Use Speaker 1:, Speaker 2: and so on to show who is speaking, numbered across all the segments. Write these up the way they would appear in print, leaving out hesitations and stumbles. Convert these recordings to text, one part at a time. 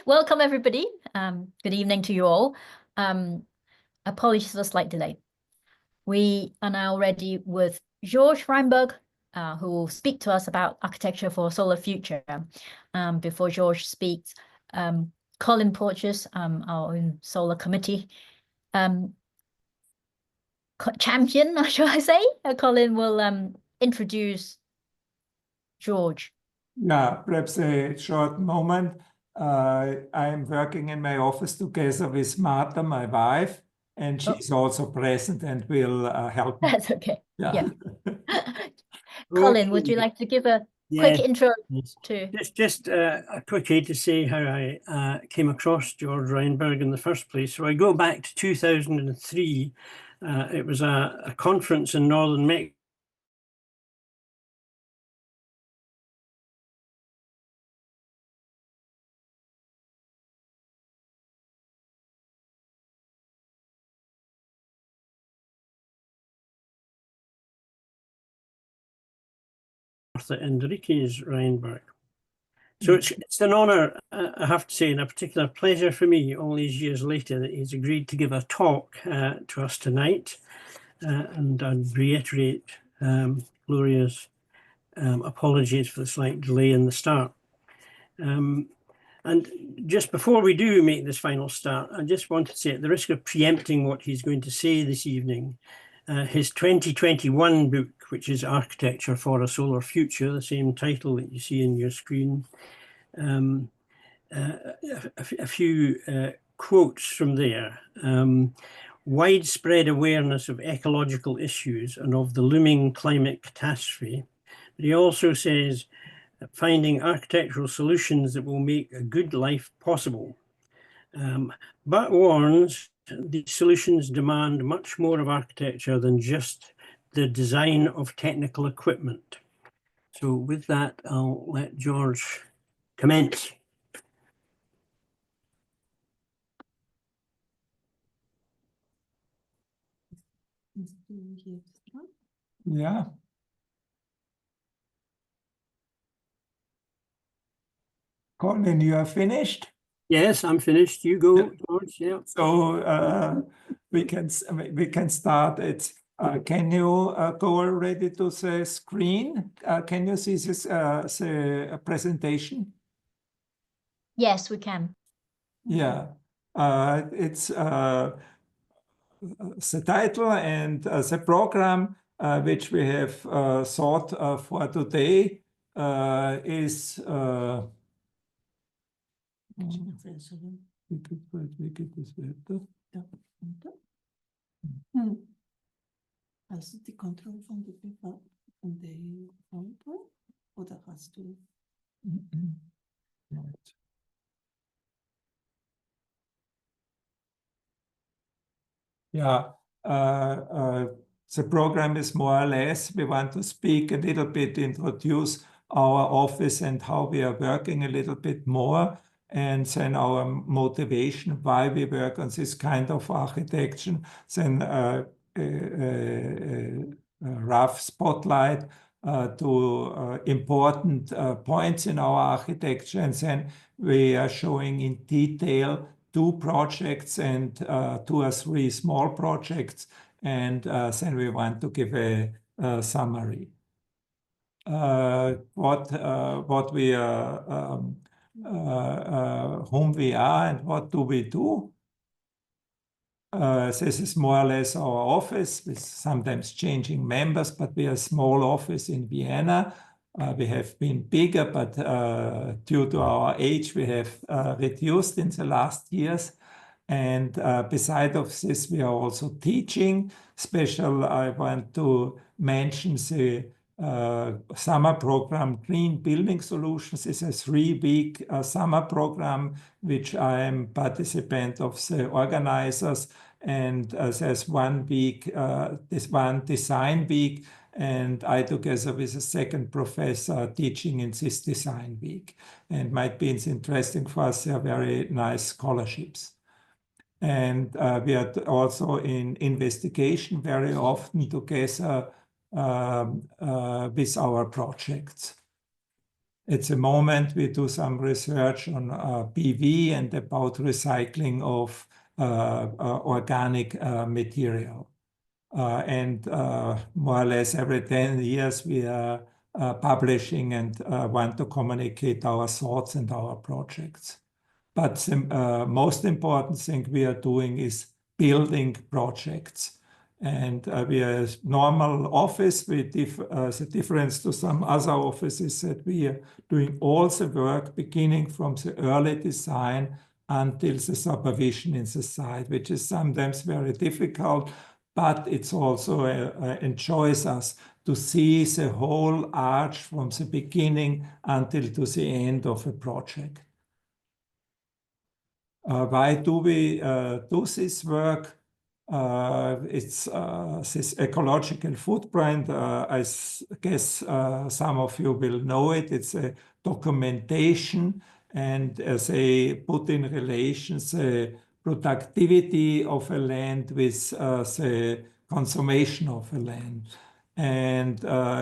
Speaker 1: welcome everybody. Good evening to you all. Apologies for the slight delay. We are now ready with Georg Reinberg, who will speak to us about architecture for a solar future. Before Georg speaks, Colin Porteous, our own solar committee champion, shall I say? Colin will introduce Georg.
Speaker 2: Yeah, perhaps a short moment. I'm working in my office together with Marta, my wife, and she's also present and will help me.
Speaker 1: That's okay.
Speaker 2: Yeah.
Speaker 1: Colin, would you like to give a quick intro to?
Speaker 3: Just quickly to say how I came across Georg Reinberg in the first place. So I go back to 2003. It was a conference in northern Mexico. Enriquez Reinberg. So it's an honor, I have to say, and a particular pleasure for me all these years later that he's agreed to give a talk to us tonight. And I'd reiterate Gloria's apologies for the slight delay in the start. And just before we do make this final start, I just want to say, at the risk of preempting what he's going to say this evening, his 2021 book, which is Architecture for a Solar Future, the same title that you see in your screen, a few quotes from there. Widespread awareness of ecological issues and of the looming climate catastrophe. But he also says, finding architectural solutions that will make a good life possible. But warns, these solutions demand much more of architecture than just the design of technical equipment. So with that, I'll let Georg commence.
Speaker 2: Yeah. Colin, you are finished?
Speaker 3: Yes, I'm finished. You go, Georg. Yeah.
Speaker 2: So we can start. Can you go already to the screen? Can you see this the presentation?
Speaker 1: Yes, we can.
Speaker 2: Yeah, it's the title and the program which we have thought for today is.
Speaker 4: Hast du die Kontrolle von der PowerPoint oder hast du?
Speaker 2: Yeah, the program is more or less, we want to speak a little bit, introduce our office and how we are working a little bit more, and then our motivation, why we work on this kind of architecture, then a rough spotlight to important points in our architecture, and then we are showing in detail 2 projects and 2 or 3 small projects, and then we want to give a summary. What we are, whom we are, and what do we do. This is more or less our office, with sometimes changing members, but we are a small office in Vienna. We have been bigger, but due to our age, we have reduced in the last years. And beside of this, we are also teaching. I want to mention the summer program, Green Building Solutions. It's a 3-week summer program, which I am participant of the organizers. And there's 1 week, this one design week, and I together with a second professor teaching in this design week. And might be interesting for us, they are very nice scholarships. And we are also in investigation very often together with our projects. At the moment, we do some research on PV and about recycling of organic material. And more or less every 10 years, we are publishing and want to communicate our thoughts and our projects. But the most important thing we are doing is building projects. And we are a normal office. The difference to some other offices that we are doing all the work beginning from the early design until the supervision in the site, which is sometimes very difficult, but it's also enjoys us to see the whole arch from the beginning until to the end of a project. Why do we do this work? It's this ecological footprint. I guess some of you will know it. It's a documentation, and they put in relation the productivity of a land with the consumption of a land. And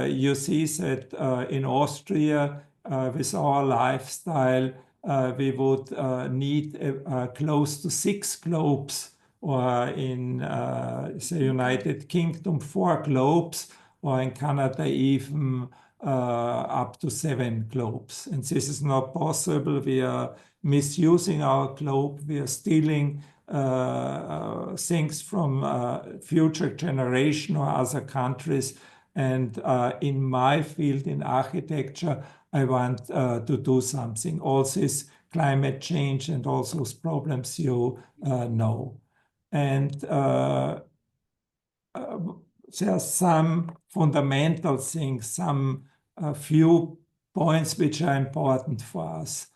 Speaker 2: you see that in Austria, with our lifestyle, we would need close to 6 globes, or in the United Kingdom, 4 globes, or in Canada even up to 7 globes. And this is not possible. We are misusing our globe. We are stealing things from future generation or other countries. And in my field, in architecture, I want to do something. All this climate change and all those problems you know. And there are some fundamental things, some few points which are important for us.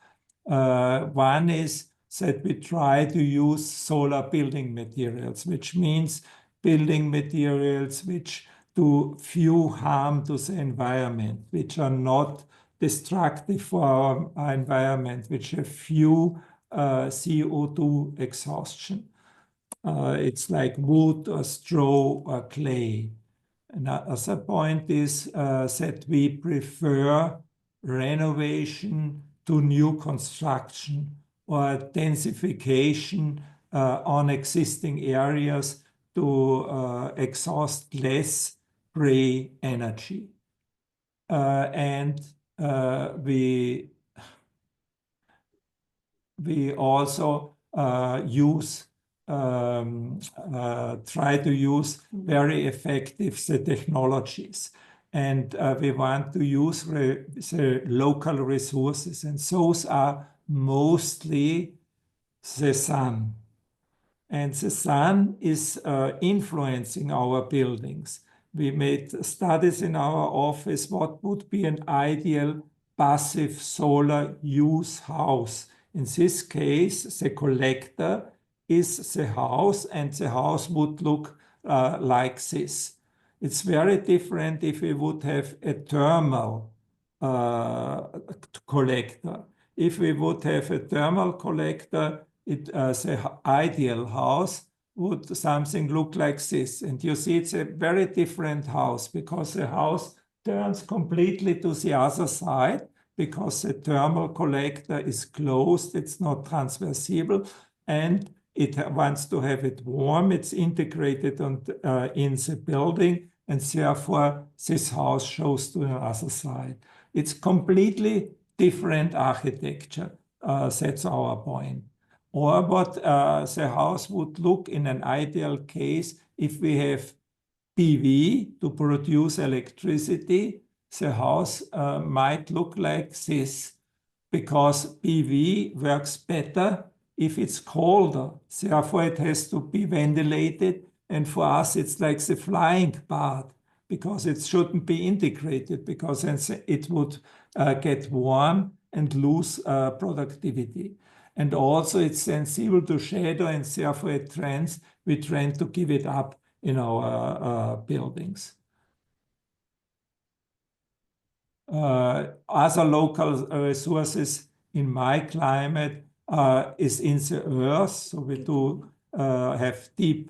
Speaker 2: One is that we try to use solar building materials, which means building materials which do few harm to the environment, which are not destructive for our environment, which have few CO2 exhaustion. It's like wood or straw or clay. Another point is that we prefer renovation to new construction or densification on existing areas to exhaust less gray energy. And we also try to use very effective the technologies. And we want to use the local resources. And those are mostly the sun. And the sun is influencing our buildings. We made studies in our office what would be an ideal passive solar use house. In this case, the collector is the house, and the house would look like this. It's very different if we would have a thermal collector. If we would have a thermal collector, the ideal house would something look like this. And you see it's a very different house because the house turns completely to the other side because the thermal collector is closed, it's not transversible, and it wants to have it warm, it's integrated in the building, and therefore this house shows to the other side. It's completely different architecture, that's our point. Or what the house would look in an ideal case if we have PV to produce electricity, the house might look like this because PV works better if it's colder. Therefore, it has to be ventilated. And for us, it's like the flying part because it shouldn't be integrated because it would get warm and lose productivity. And also it's sensible to shadow, and therefore we tend to give it up in our buildings. Other local resources in my climate is in the earth. So we do have deep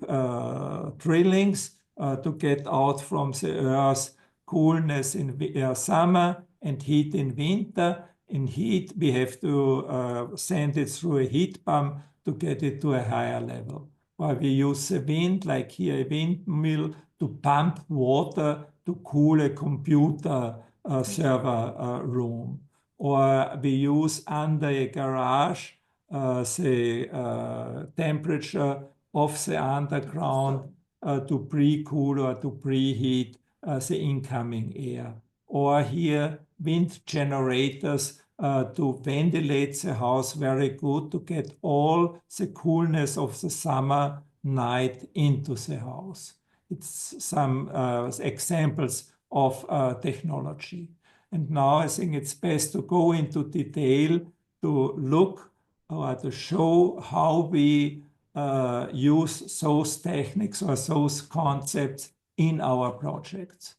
Speaker 2: drillings to get out from the earth coolness in summer and heat in winter. In heat, we have to send it through a heat pump to get it to a higher level. Or we use the wind, like here a windmill, to pump water to cool a computer server room. Or we use under a garage the temperature of the underground to pre-cool or to preheat the incoming air. Or here, wind generators to ventilate the house very good to get all the coolness of the summer night into the house. It's some examples of technology. And now I think it's best to go into detail to look or to show how we use those techniques or those concepts in our projects.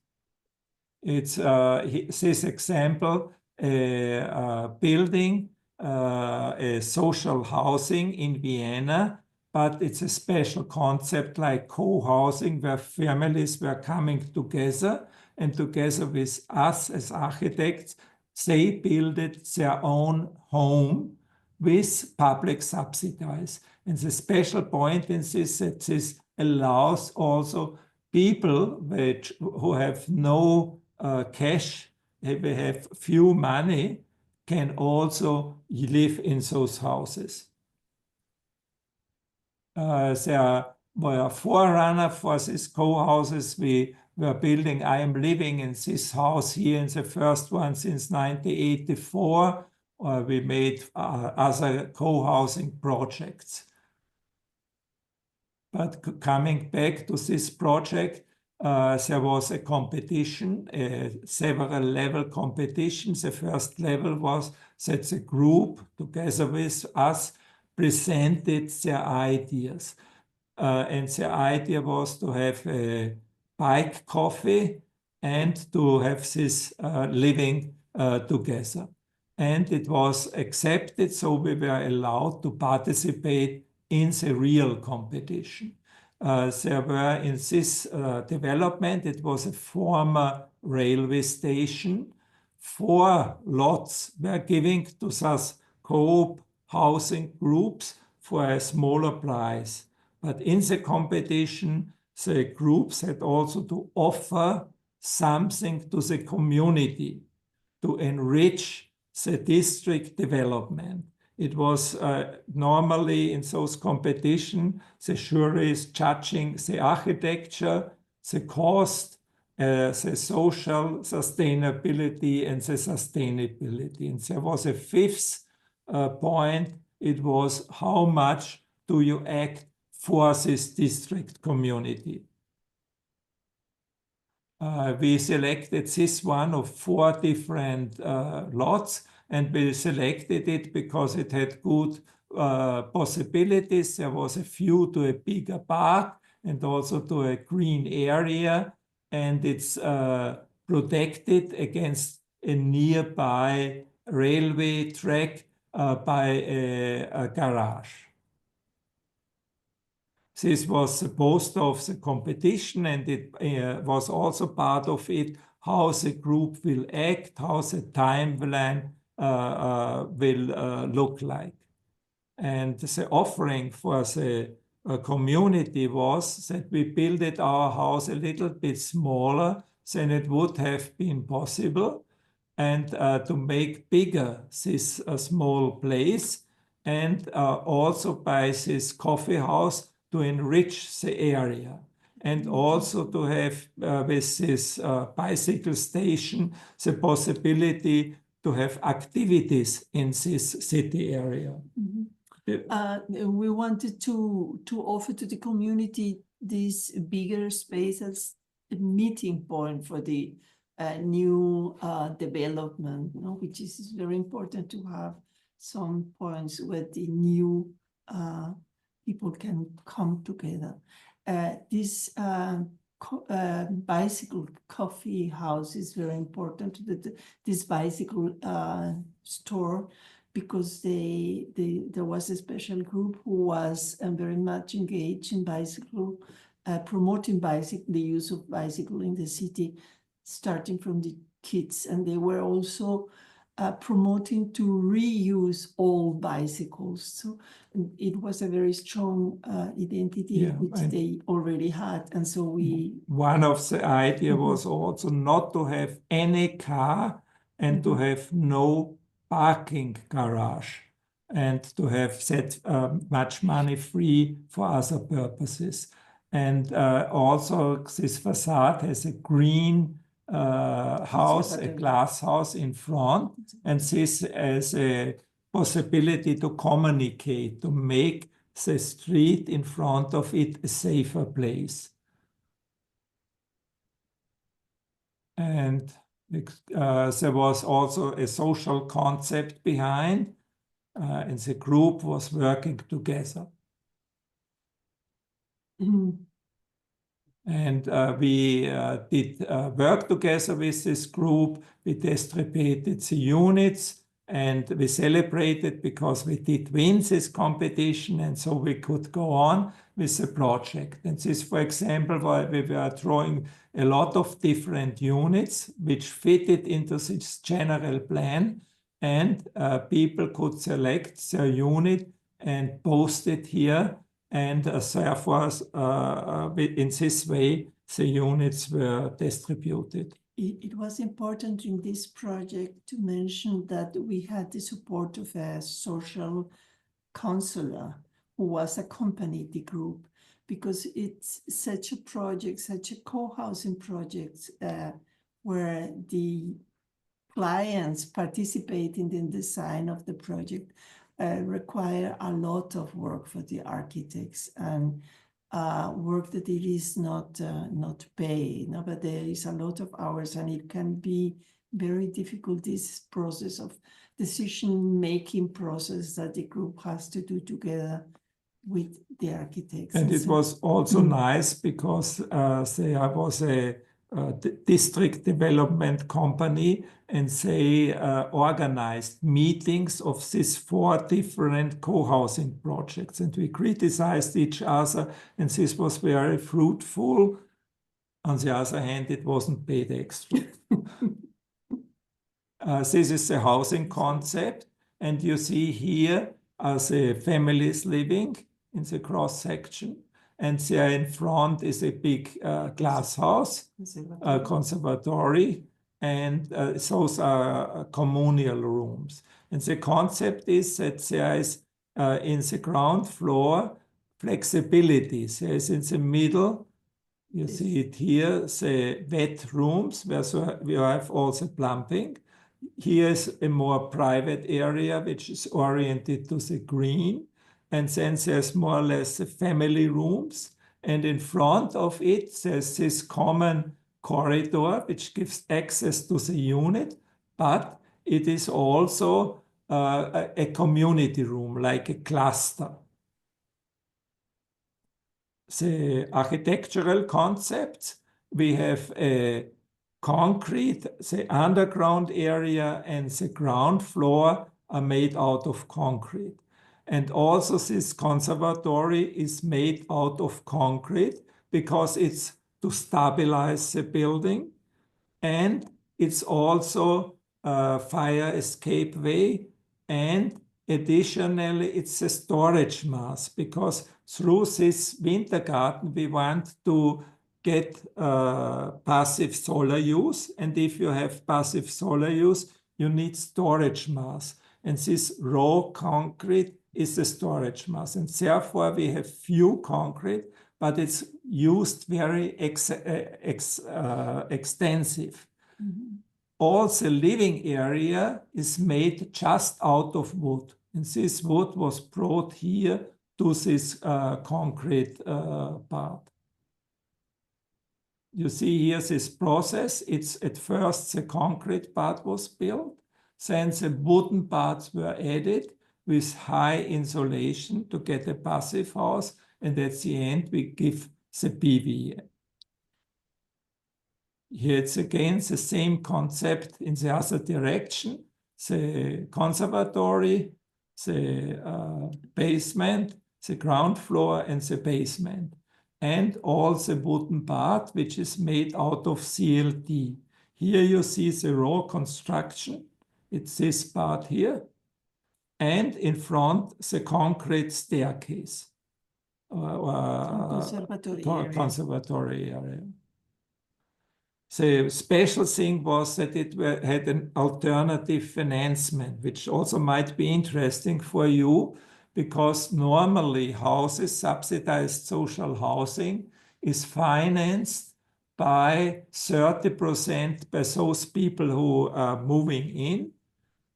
Speaker 2: It's this example, a building, a social housing in Vienna, but it's a special concept like co-housing where families were coming together, and together with us as architects, they built their own home with public subsidies. And the special point in this is that this allows also people who have no cash, they have few money, can also live in those houses. There were a forerunner for these co-houses. We were building, I am living in this house here in the first one since 1984. We made other co-housing projects. But coming back to this project, there was a competition, several level competition. The first level was that the group, together with us, presented their ideas. And the idea was to have a bike coffee and to have this living together. And it was accepted, so we were allowed to participate in the real competition. There were in this development, it was a former railway station. 4 lots were given to such co-op housing groups for a smaller price. But in the competition, the groups had also to offer something to the community to enrich the district development. It was normally in those competitions, the jury is judging the architecture, the cost, the social sustainability, and the sustainability. And there was a 5th point. It was how much do you act for this district community? We selected this one of 4 different lots, and we selected it because it had good possibilities. There was a view to a bigger park and also to a green area, and it's protected against a nearby railway track by a garage. This was the poster of the competition, and it was also part of it, how the group will act, how the timeline will look like. And the offering for the community was that we built our house a little bit smaller than it would have been possible, and to make bigger this small place, and also by this coffee house to enrich the area, and also to have with this bicycle station the possibility to have activities in this city area.
Speaker 4: We wanted to offer to the community this bigger space as a meeting point for the new development, which is very important to have some points where the new people can come together. This bicycle coffee house is very important, this bicycle store, because there was a special group who was very much engaged in bicycle, promoting the use of bicycle in the city, starting from the kids. And they were also promoting to reuse old bicycles. So it was a very strong identity which they already had. And so
Speaker 2: one of the idea was also not to have any car and to have no parking garage, and to have set much money free for other purposes. And also this facade has a green house, a glass house in front, and this as a possibility to communicate, to make the street in front of it a safer place. And there was also a social concept behind, and the group was working together. And we did work together with this group. We distributed the units, and we celebrated because we did win this competition, and so we could go on with the project. And this, for example, why we were drawing a lot of different units which fitted into this general plan, and people could select their unit and post it here. And therefore, in this way, the units were distributed.
Speaker 4: It was important in this project to mention that we had the support of a social counselor who was accompanied the group, because it's such a project, such a co-housing project, where the clients participate in the design of the project. Require a lot of work for the architects, and work that it is not paid, no? But there is a lot of hours, and it can be very difficult, this process of decision-making process that the group has to do together with the architects.
Speaker 2: And it was also nice because there was a district development company, and they organized meetings of these 4 different co-housing projects, and we criticized each other, and this was very fruitful. On the other hand, it wasn't paid extra. This is the housing concept, and you see here the families living in the cross section. And there in front is a big glass house, conservatory, and those are communal rooms. And the concept is that there is in the ground floor flexibility. There is in the middle, you see it here, the wet rooms where we have also plumbing. Here is a more private area which is oriented to the green. And then there's more or less the family rooms. And in front of it, there's this common corridor, which gives access to the unit, but it is also a community room, like a cluster. The architectural concepts, we have a concrete, the underground area and the ground floor are made out of concrete. And also this conservatory is made out of concrete because it's to stabilize the building. And it's also a fire escape way. And additionally, it's a storage mass, because through this winter garden, we want to get passive solar use. And if you have passive solar use, you need storage mass. And this raw concrete is the storage mass. And therefore, we have few concrete, but it's used very extensive. All the living area is made just out of wood. And this wood was brought here to this concrete part. You see here this process. It's at first the concrete part was built, then the wooden parts were added with high insulation to get a passive house, and at the end we give the PV. Here it's again the same concept in the other direction, the conservatory, the basement, the ground floor and the basement, and all the wooden part which is made out of CLT. Here you see the raw construction. It's this part here. And in front, the concrete staircase. Conservatory area. The special thing was that it had an alternative financement, which also might be interesting for you, because normally houses, subsidized social housing, is financed by 30% by those people who are moving in.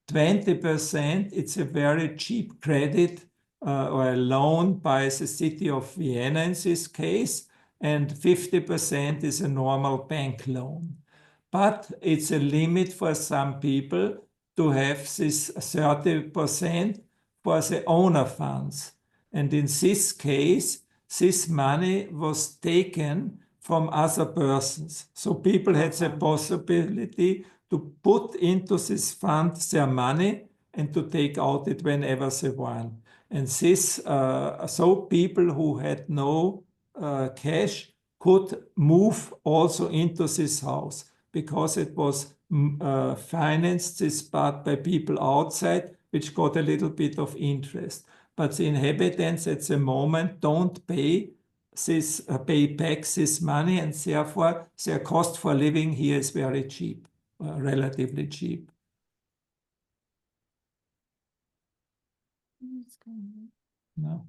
Speaker 2: 20%, it's a very cheap credit or a loan by the city of Vienna in this case, and 50% is a normal bank loan. But it's a limit for some people to have this 30% for the owner funds. And in this case, this money was taken from other persons. So people had the possibility to put into this fund their money and to take out it whenever they want. And this, so people who had no cash could move also into this house, because it was financed, this part, by people outside, which got a little bit of interest. But the inhabitants at the moment don't pay back this money, and therefore their cost for living here is very cheap, relatively cheap. No.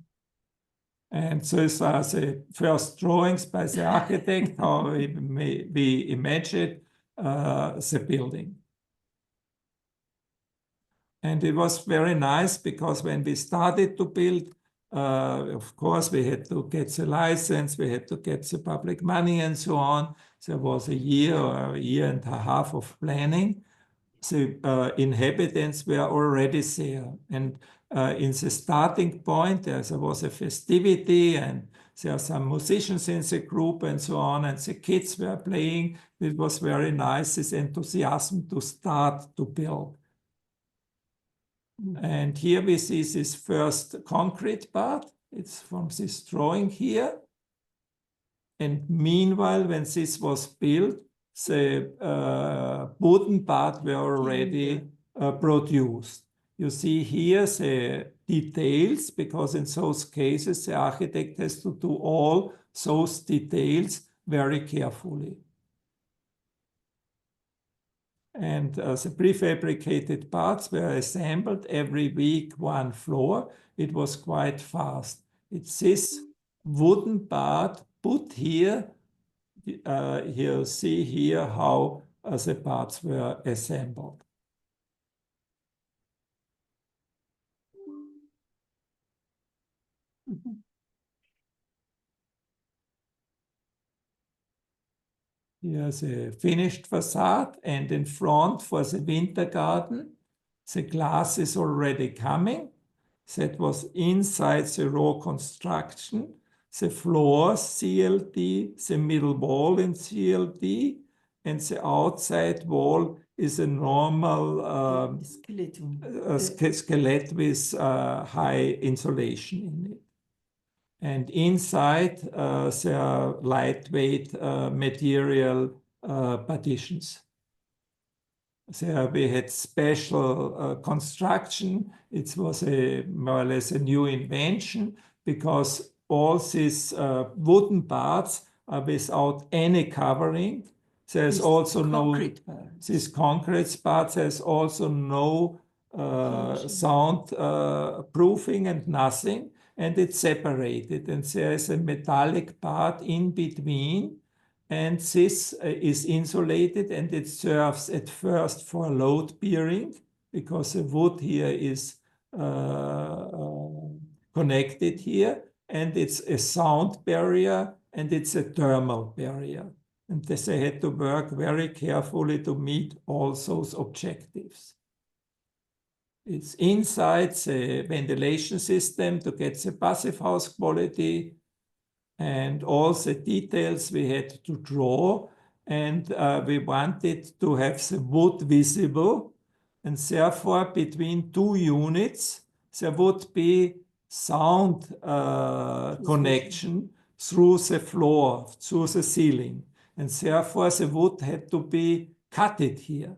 Speaker 2: And these are the first drawings by the architect, how we imagined the building. And it was very nice, because when we started to build, of course, we had to get the license, we had to get the public money and so on. There was a year or a year and a half of planning. The inhabitants were already there. And in the starting point, there was a festivity, and there are some musicians in the group and so on, and the kids were playing. It was very nice, this enthusiasm to start to build. And here we see this first concrete part. It's from this drawing here. And meanwhile, when this was built, the wooden part were already produced. You see here the details, because in those cases, the architect has to do all those details very carefully. And the prefabricated parts were assembled every week, one floor. It was quite fast. It's this wooden part put here. You'll see here how the parts were assembled. Here's a finished facade, and in front for the winter garden, the glass is already coming. That was inside the raw construction. The floors CLT, the middle wall in CLT, and the outside wall is a normal skeleton with high insulation in it. And inside, there are lightweight material partitions. There we had special construction. It was more or less a new invention, because all these wooden parts are without any covering. There's also concrete parts. There's also no sound proofing and nothing. And it's separated, and there is a metallic part in between, and this is insulated, and it serves at first for load bearing, because the wood here is connected here, and it's a sound barrier, and it's a thermal barrier. And they had to work very carefully to meet all those objectives. It's inside the ventilation system to get the passive house quality, and all the details we had to draw, and we wanted to have the wood visible, and therefore between two units there would be sound connection through the floor, through the ceiling, and therefore the wood had to be cutted here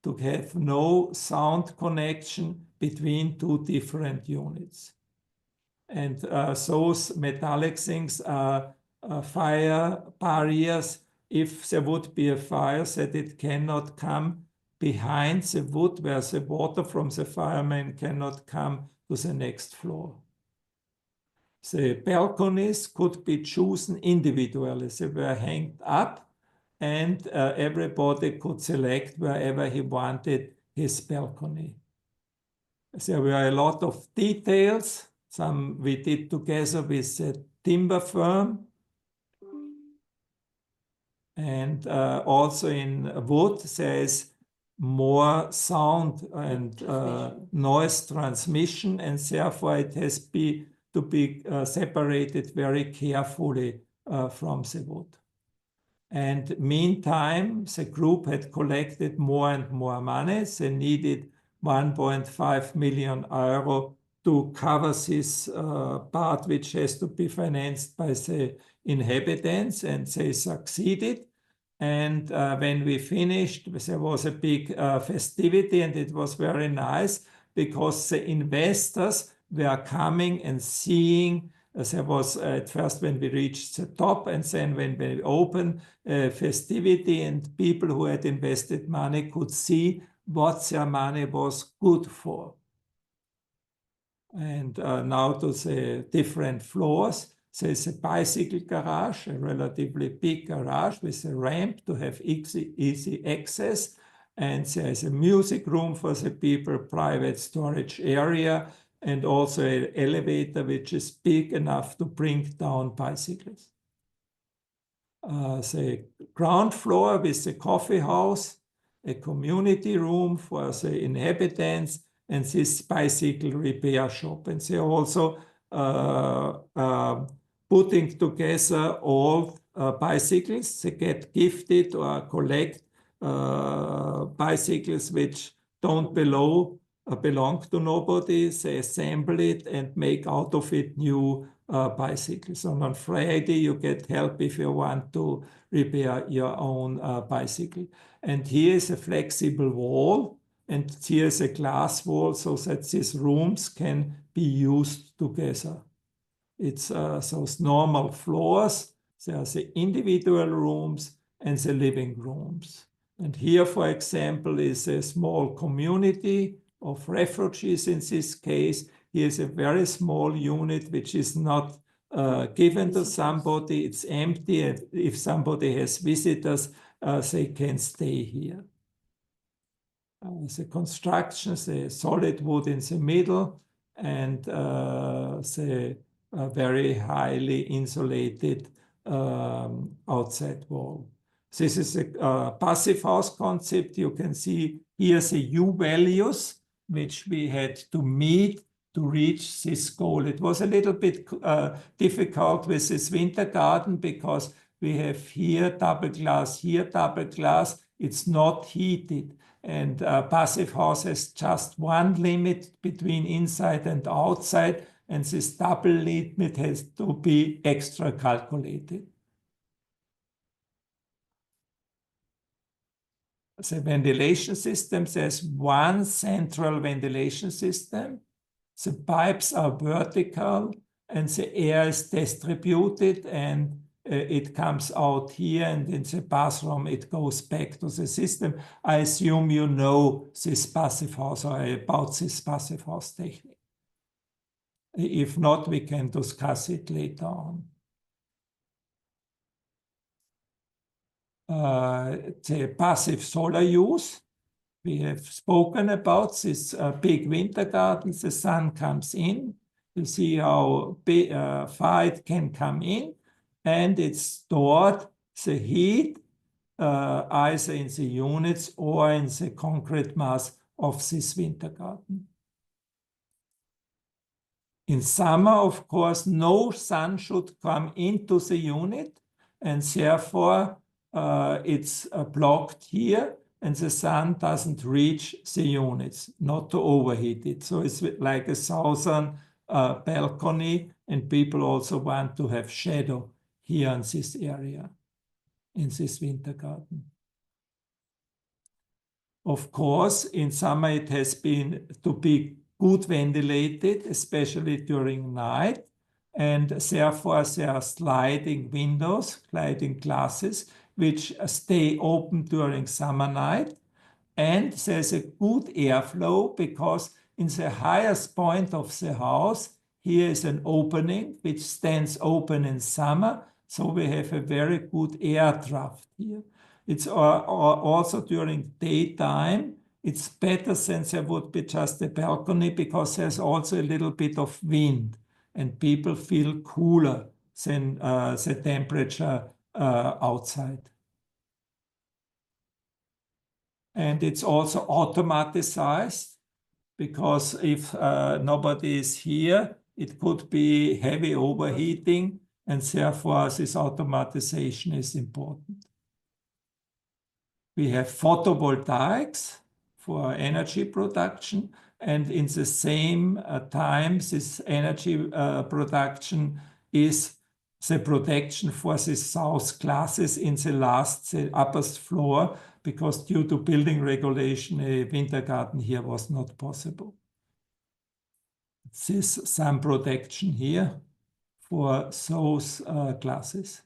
Speaker 2: to have no sound connection between two different units. And those metallic things are fire barriers. If there would be a fire, that it cannot come behind the wood, where the water from the fireman cannot come to the next floor. The balconies could be chosen individually. They were hanged up, and everybody could select wherever he wanted his balcony. There were a lot of details. Some we did together with a timber firm. And also in wood, there is more sound and noise transmission, and therefore it has to be separated very carefully from the wood. And meantime, the group had collected more and more money. They needed 1.5 million euro to cover this part, which has to be financed by the inhabitants, and they succeeded. And when we finished, there was a big festivity, and it was very nice because the investors were coming and seeing. There was at first when we reached the top, and then when we opened festivity, and people who had invested money could see what their money was good for. And now to the different floors. There's a bicycle garage, a relatively big garage with a ramp to have easy access. And there's a music room for the people, private storage area, and also an elevator which is big enough to bring down bicycles. The ground floor with the coffee house, a community room for the inhabitants, and this bicycle repair shop. And they also putting together all bicycles. They get gifted or collect bicycles which don't belong to nobody. They assemble it and make out of it new bicycles. And on Friday, you get help if you want to repair your own bicycle. And here is a flexible wall, and here is a glass wall so that these rooms can be used together. It's those normal floors. There are the individual rooms and the living rooms. And here, for example, is a small community of refugees in this case. Here's a very small unit which is not given to somebody. It's empty, and if somebody has visitors, they can stay here. The construction, the solid wood in the middle, and the very highly insulated outside wall. This is a passive house concept. You can see here the U values which we had to meet to reach this goal. It was a little bit difficult with this winter garden because we have here double glass, here double glass. It's not heated. And passive house has just one limit between inside and outside, and this double limit has to be extra calculated. The ventilation system, there's one central ventilation system. The pipes are vertical, and the air is distributed, and it comes out here, and in the bathroom it goes back to the system. I assume you know this passive house or about this passive house technique. If not, we can discuss it later on. The passive solar use, we have spoken about this big winter garden. The sun comes in. You see how far it can come in, and it's stored the heat either in the units or in the concrete mass of this winter garden. In summer, of course, no sun should come into the unit, and therefore it's blocked here, and the sun doesn't reach the units, not to overheat it. So it's like a southern balcony, and people also want to have shadow here in this area, in this winter garden. Of course, in summer it has been to be good ventilated, especially during night, and therefore there are sliding windows, sliding glasses, which stay open during summer night. And there's a good airflow because in the highest point of the house, here is an opening which stands open in summer. So we have a very good air draft here. It's also during daytime, it's better than there would be just a balcony because there's also a little bit of wind and people feel cooler than the temperature outside. And it's also automaticized because if nobody is here, it could be heavy overheating, and therefore this automatization is important. We have photovoltaics for energy production, and in the same time, this energy production is the protection for the south classes in the uppermost floor, because due to building regulation, a winter garden here was not possible. This is some protection here for those classes.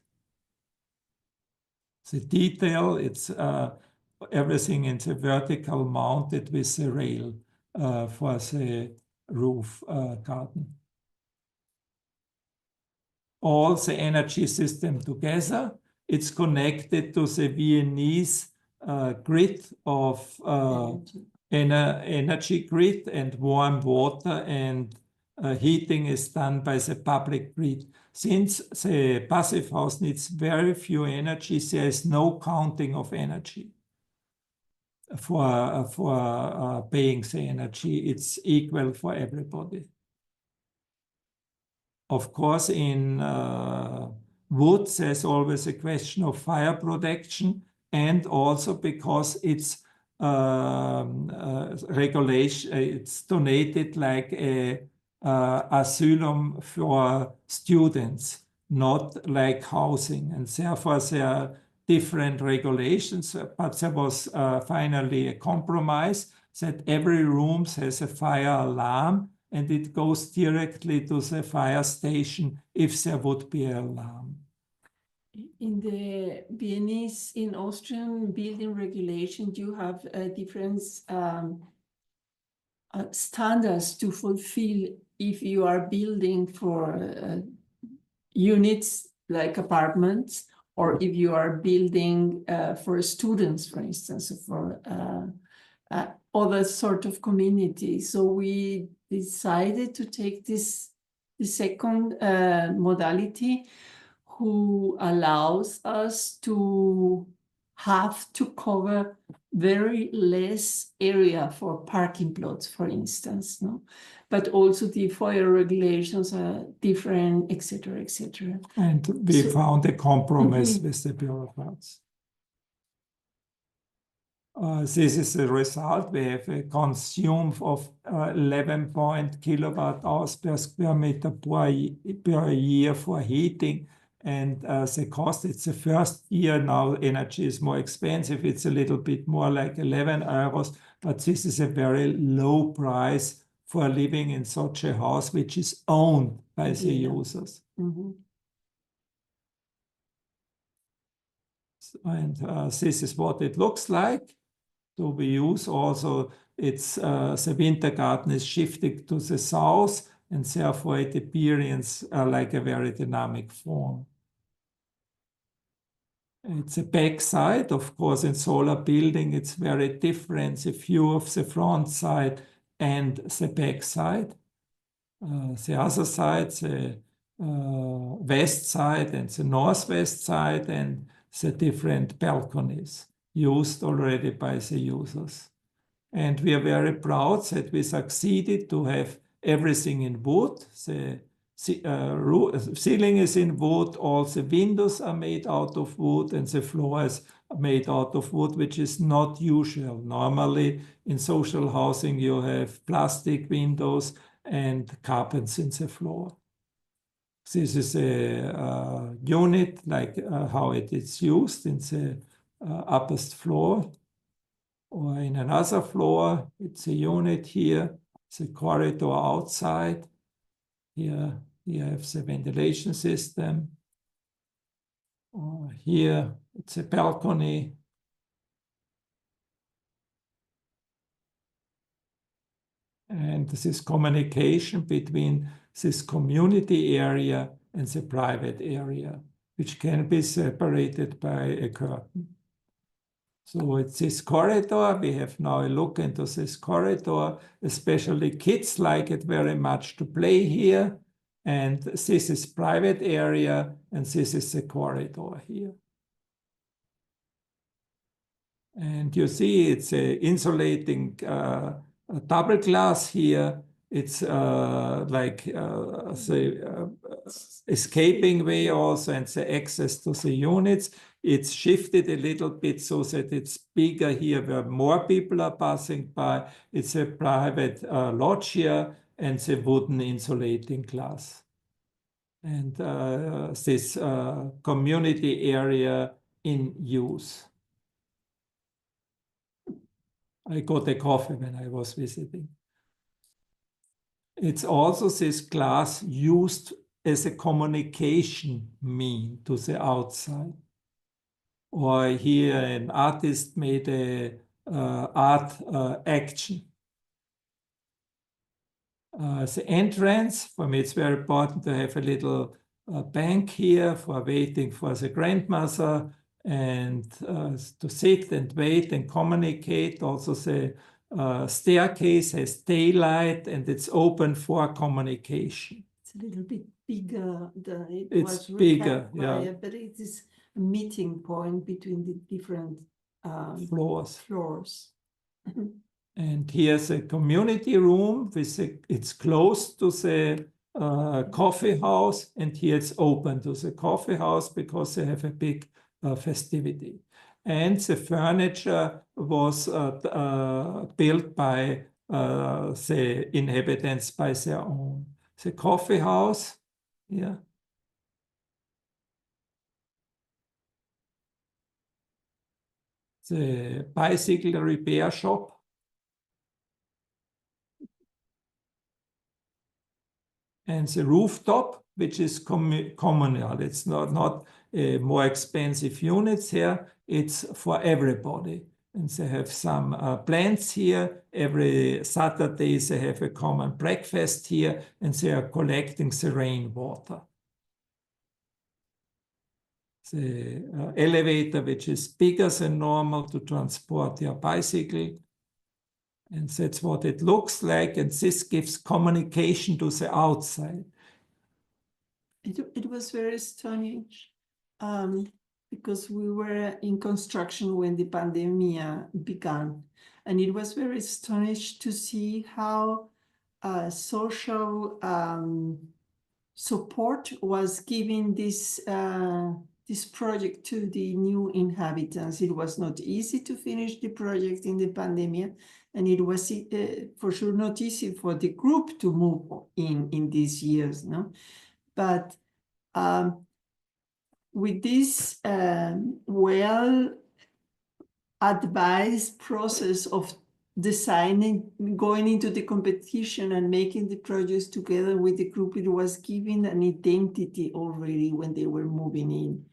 Speaker 2: The detail, it's everything in the vertical mounted with the rail for the roof garden. All the energy system together, it's connected to the Viennese grid of energy grid, and warm water and heating is done by the public grid. Since the passive house needs very few energy, there is no counting of energy for paying the energy. It's equal for everybody. Of course, in wood, there's always a question of fire protection, and also because it's regulation, it's donated like a asylum for students, not like housing, and therefore there are different regulations, but there was finally a compromise that every room has a fire alarm, and it goes directly to the fire station if there would be an alarm.
Speaker 4: In the Viennese, in Austrian building regulations, you have different standards to fulfill if you are building for units like apartments, or if you are building for students, for instance, for other sort of community. So we decided to take this the second modality, who allows us to have to cover very less area for parking plots, for instance, no? But also the fire regulations are different, etc., etc.
Speaker 2: And we found a compromise with the bureaucrats. This is the result. We have a consume of 11 kilowatt hours per square meter per year for heating. And the cost, it's the first year now, energy is more expensive. It's a little bit more like 11 euros, but this is a very low price for living in such a house, which is owned by the users.
Speaker 4: Mm-hmm.
Speaker 2: And this is what it looks like. So we use also, it's the winter garden is shifting to the south, and therefore it appears like a very dynamic form. It's a back side, of course, in solar building, it's very different, the view of the front side and the back side. The other side, the west side and the northwest side, and the different balconies used already by the users. And we are very proud that we succeeded to have everything in wood. The ceiling is in wood, all the windows are made out of wood, and the floor is made out of wood, which is not usual. Normally in social housing you have plastic windows and carpets in the floor. This is a unit like how it is used in the uppermost floor. Or in another floor, it's a unit here, it's a corridor outside. Here you have the ventilation system. Or here it's a balcony. And this is communication between this community area and the private area, which can be separated by a curtain. So it's this corridor. We have now a look into this corridor. Especially kids like it very much to play here. And this is private area, and this is the corridor here. And you see it's a insulating a double glass here. It's like the escaping way also, and the access to the units. It's shifted a little bit so that it's bigger here where more people are passing by. It's a private loggia and the wooden insulating glass. And this community area in use. I got a coffee when I was visiting. It's also this glass used as a communication mean to the outside. Or here an artist made a art action. The entrance, for me it's very important to have a little bank here for waiting for the grandmother and to sit and wait and communicate. Also the staircase has daylight and it's open for communication.
Speaker 4: It's a little bit bigger than it
Speaker 2: It's
Speaker 4: was
Speaker 2: bigger,
Speaker 4: prior,
Speaker 2: yeah.
Speaker 4: but it is a meeting point between the different floors.
Speaker 2: And here's a community room with it's close to the coffee house, and here it's open to the coffee house because they have a big festivity. And the furniture was built by the inhabitants by their own. The coffee house, yeah. The bicycle repair shop. And the rooftop, which is communal. It's not more expensive units here. It's for everybody. And they have some plants here. Every Saturday they have a common breakfast here, and they are collecting the rainwater. The elevator, which is bigger than normal to transport your bicycle. And that's what it looks like. And this gives communication to the outside.
Speaker 4: It was very astonishing because we were in construction when the pandemic began. And it was very astonishing to see how social support was giving this project to the new inhabitants. It was not easy to finish the project in the pandemic. And it was for sure not easy for the group to move in these years, no? But with this well-advised process of designing, going into the competition and making the projects together with the group, it was giving an identity already when they were moving in.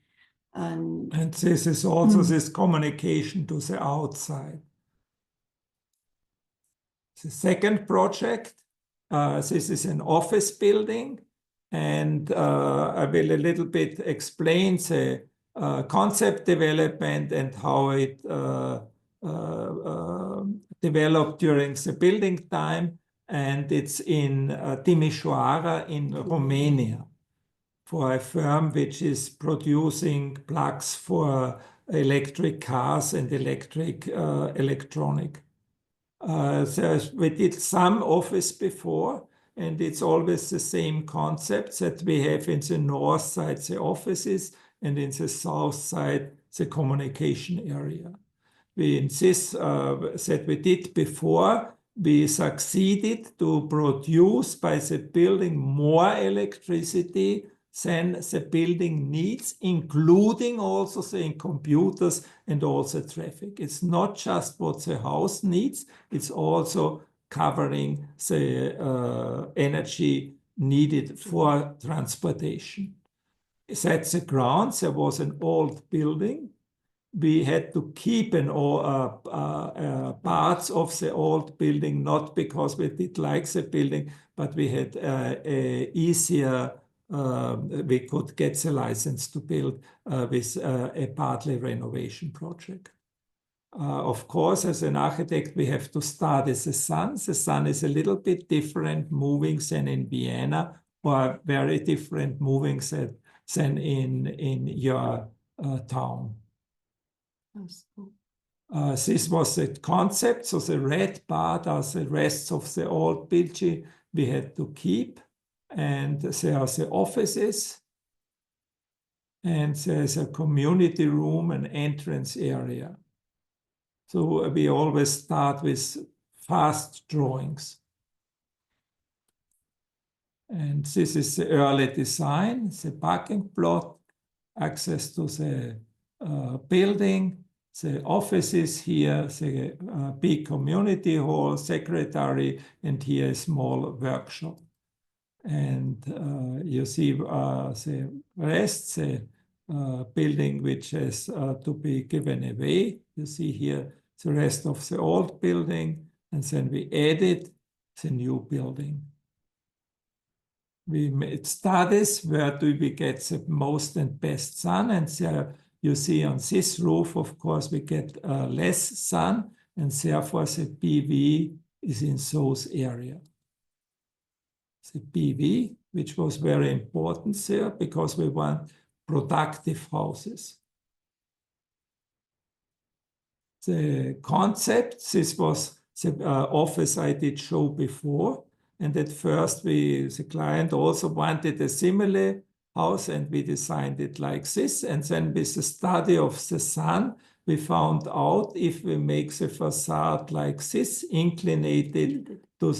Speaker 4: And
Speaker 2: this is also this communication to the outside. The second project, this is an office building, and I will a little bit explain the concept development and how it developed during the building time, and it's in Timișoara in Romania for a firm which is producing plugs for electric cars and electronic. We did some office before, and it's always the same concept that we have in the north side the offices and in the south side the communication area. In this that we did before, we succeeded to produce by the building more electricity than the building needs, including also the computers and also traffic. It's not just what the house needs, it's also covering the energy needed for transportation. At the ground, there was an old building. We had to keep parts of the old building, not because we did like the building, but we had easier, we could get the license to build with a partly renovation project. Of course, as an architect, we have to start as the sun. The sun is a little bit different moving than in Vienna, or very different moving than in your town. This was the concept. So the red part are the rest of the old building we had to keep. And there are the offices. And there's a community room and entrance area. So we always start with fast drawings. And this is the early design, the parking plot, access to the building, the offices here, the big community hall, secretary, and here a small workshop. And you see the rest, the building which has to be given away. You see here the rest of the old building, and then we added the new building. We made studies where do we get the most and best sun, and there you see on this roof, of course, we get less sun, and therefore the PV is in those areas. The PV, which was very important there because we want productive houses. The concept, this was the office I did show before. And at first, the client also wanted a similar house, and we designed it like this. And then with the study of the sun, we found out if we make the facade like this, tilted to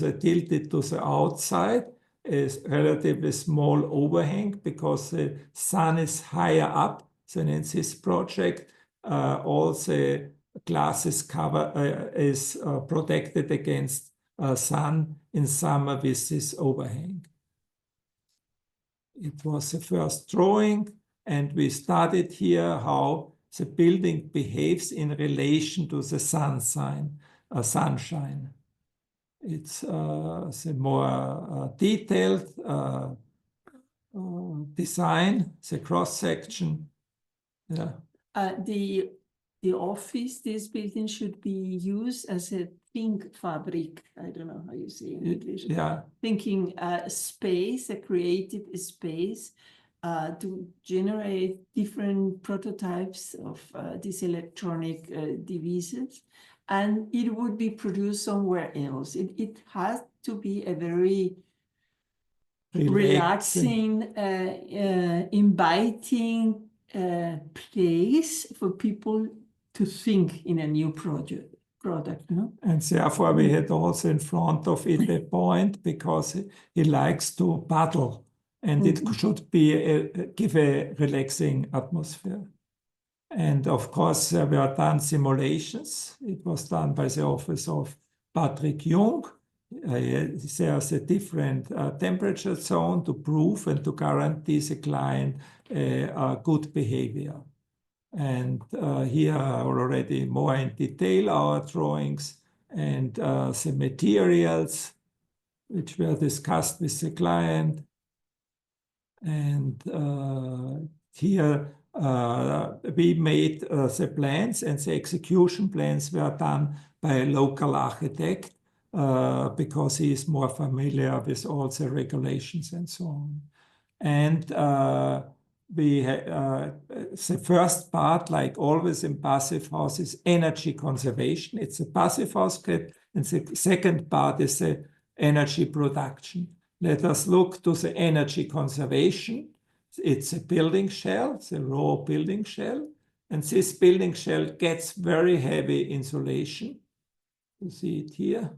Speaker 2: the outside, is relatively small overhang because the sun is higher up than in this project. All the glasses cover is protected against sun in summer with this overhang. It was the first drawing, and we studied here how the building behaves in relation to the sunshine. It's the more detailed design, the cross-section. Yeah.
Speaker 4: The office, this building should be used as a think fabric. I don't know how you say in English.
Speaker 2: Yeah.
Speaker 4: Thinking space, a creative space to generate different prototypes of these electronic devices. And it would be produced somewhere else. It has to be a very relaxing, inviting place for people to think in a new product. No?
Speaker 2: And therefore we had also in front of it a point because he likes to paddle, and it should be give a relaxing atmosphere. And of course there were done simulations. It was done by the office of Patrick Jung. There's a different temperature zone to prove and to guarantee the client good behavior. And here are already more in detail our drawings and the materials which were discussed with the client. And here we made the plans, and the execution plans were done by a local architect because he is more familiar with all the regulations and so on. And the first part, like always in passive house, is energy conservation. It's a passive house, and the second part is the energy production. Let us look to the energy conservation. It's a building shell, it's a raw building shell, and this building shell gets very heavy insulation. You see it here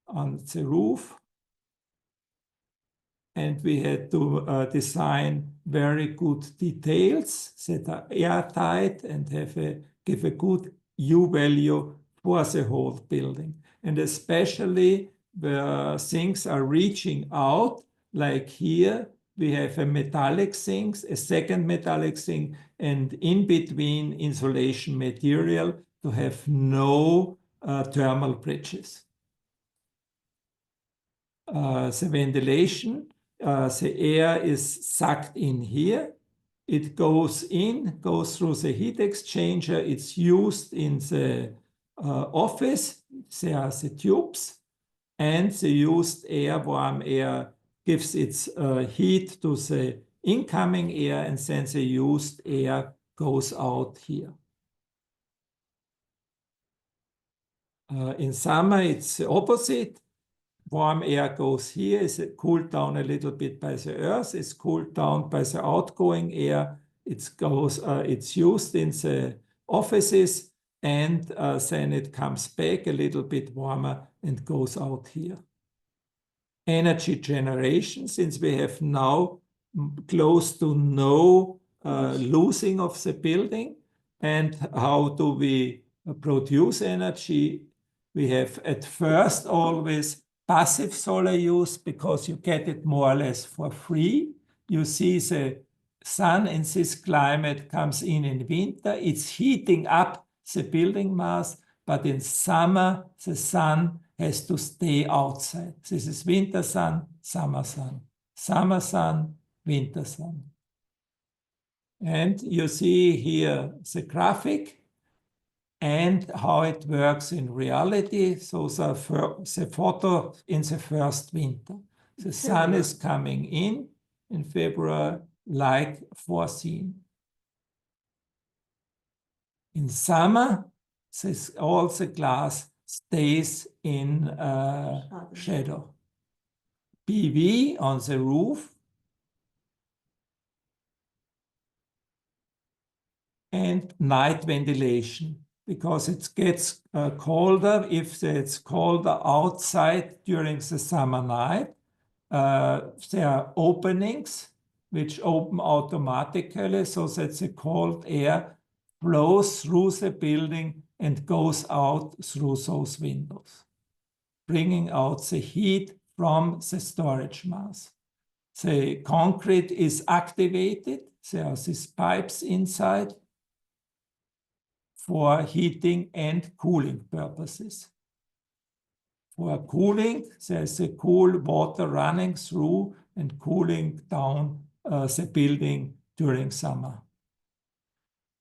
Speaker 2: on the roof. and we had to design very good details that are airtight and give a good U value for the whole building. And especially where things are reaching out, like here, we have a metallic zinc, a second metallic zinc, and in between insulation material to have no thermal bridges. The ventilation, the air is sucked in here. It goes in, goes through the heat exchanger. It's used in the office. There are the tubes, and the used air, warm air, gives its heat to the incoming air, and then the used air goes out here. In summer, it's the opposite. Warm air goes here, is cooled down a little bit by the earth, it's cooled down by the outgoing air, it's used in the offices, and then it comes back a little bit warmer and goes out here. Energy generation, since we have now close to no losing of the building, and how do we produce energy? We have at first always passive solar use because you get it more or less for free. You see the sun in this climate comes in winter. It's heating up the building mass, but in summer, the sun has to stay outside. This is winter sun, summer sun, summer sun, winter sun. And you see here the graphic and how it works in reality. So the photo in the first winter. The sun is coming in February like foreseen. In summer, all the glass stays in shadow. PV on the roof and night ventilation, because it gets colder. If it's colder outside during the summer night, there are openings which open automatically so that the cold air flows through the building and goes out through those windows, bringing out the heat from the storage mass. The concrete is activated. There are these pipes inside for heating and cooling purposes. For cooling, there's a cool water running through and cooling down the building during summer.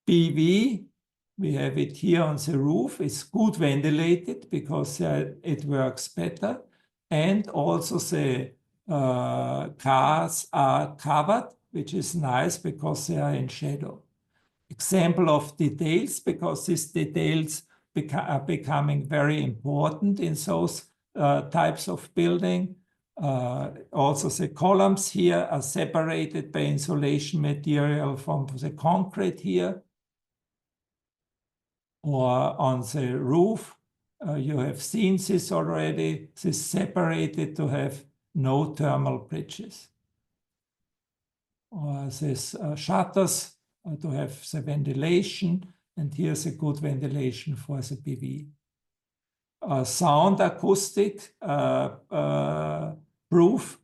Speaker 2: PV, we have it here on the roof. It's good ventilated because it works better. And also the cars are covered, which is nice because they are in shadow. Example of details, because these details are becoming very important in those types of building. Also the columns here are separated by insulation material from the concrete here. Or on the roof, you have seen this already, this separated to have no thermal bridges. Or this shutters to have the ventilation, and here's a good ventilation for the PV. Sound acoustic proof,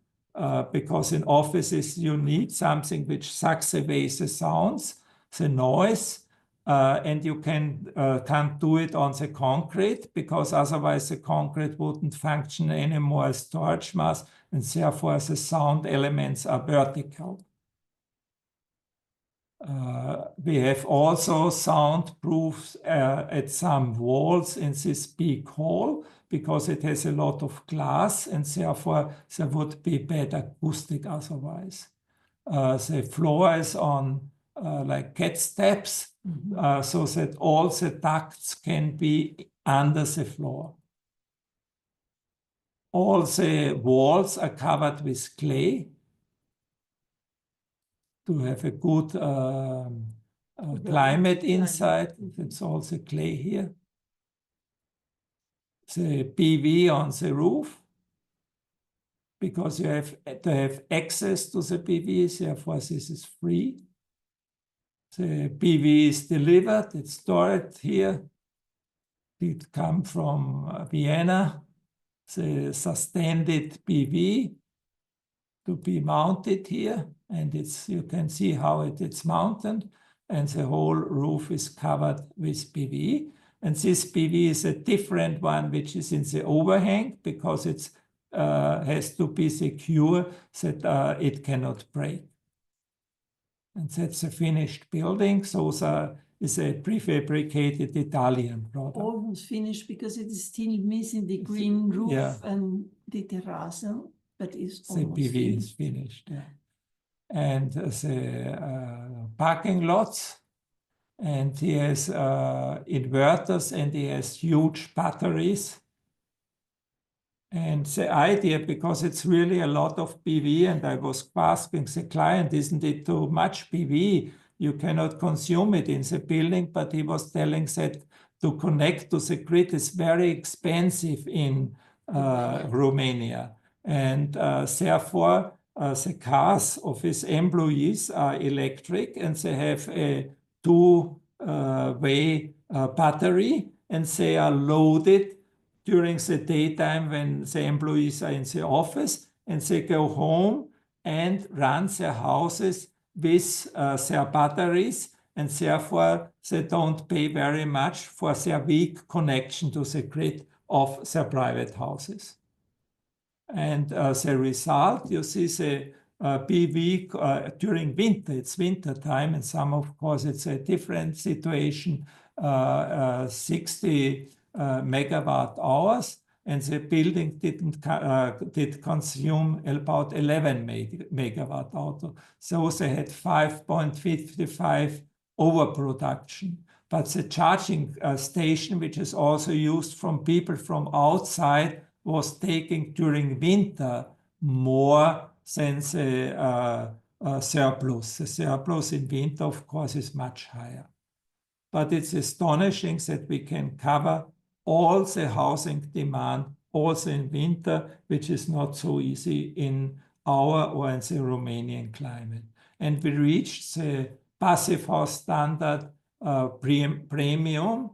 Speaker 2: because in offices you need something which sucks away the sounds, the noise, and you can't do it on the concrete because otherwise the concrete wouldn't function anymore as storage mass, and therefore the sound elements are vertical. We have also soundproofs at some walls in this big hall because it has a lot of glass and therefore there would be bad acoustic otherwise. The floor is on like cat steps, so that all the ducts can be under the floor. All the walls are covered with clay to have a good climate inside. It's also clay here. The PV on the roof. because you have to have access to the PV, therefore this is free. The PV is delivered, it's stored here. It comes from Vienna, the sustained PV to be mounted here, and you can see how it's mounted, and the whole roof is covered with PV. And this PV is a different one, which is in the overhang, because it has to be secure that it cannot break. And that's a finished building. So it's a prefabricated Italian product.
Speaker 4: Almost finished, because it is still missing the green roof and the terrazzo, but it's almost
Speaker 2: the PV
Speaker 4: finished.
Speaker 2: is finished. Yeah. And the parking lots, and he has inverters, and he has huge batteries. And the idea, because it's really a lot of PV, and I was asking the client, isn't it too much PV? You cannot consume it in the building, but he was telling that to connect to the grid is very expensive in Romania. And therefore, the cars of his employees are electric, and they have a two-way battery, and they are loaded during the daytime when the employees are in the office, and they go home and run their houses with their batteries, and therefore they don't pay very much for their weak connection to the grid of their private houses. And the result, you see the PV during winter, it's winter time, and some, of course, it's a different situation, 60 megawatt hours, and the building did consume about 11 megawatt hours. So they had 5.55 overproduction. But the charging station, which is also used from people from outside, was taking during winter more than the surplus. The surplus in winter, of course, is much higher. But it's astonishing that we can cover all the housing demand also in winter, which is not so easy in our or in the Romanian climate. And we reached the passive house standard premium.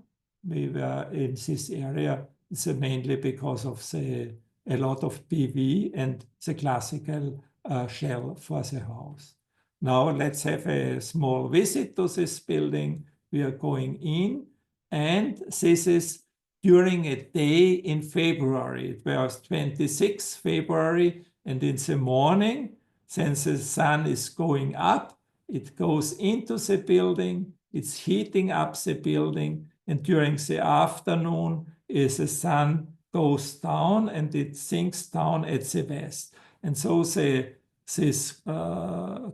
Speaker 2: We were in this area, it's mainly because of a lot of PV and the classical shell for the house. Now let's have a small visit to this building. We are going in, and this is during a day in February. It was 26 February, and in the morning, since the sun is going up, it goes into the building, it's heating up the building, and during the afternoon, the sun goes down and it sinks down at the west. And so this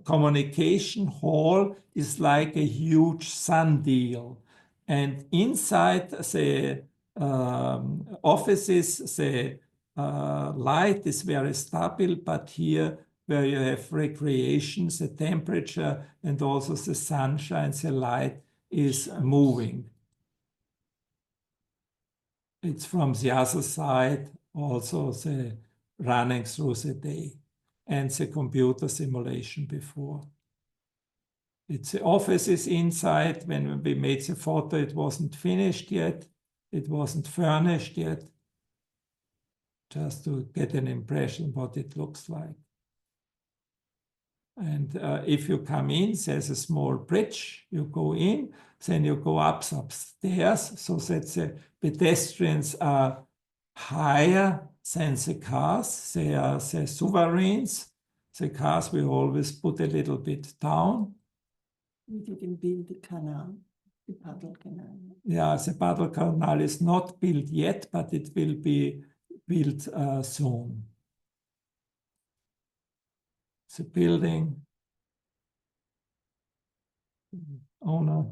Speaker 2: communication hall is like a huge sundial. And inside the offices, the light is very stable, but here where you have recreation, the temperature and also the sunshine, the light is moving. It's from the other side, also the running through the day, and the computer simulation before. It's the office is inside. When we made the photo, it wasn't finished yet. It wasn't furnished yet. Just to get an impression what it looks like. And if you come in, there's a small bridge. You go in, then you go upstairs, so that the pedestrians are higher than the cars. They are the sovereigns. The cars we always put a little bit down.
Speaker 4: You can build the canal, the paddle canal.
Speaker 2: Yeah, the paddle canal is not built yet, but it will be built soon. The building owner,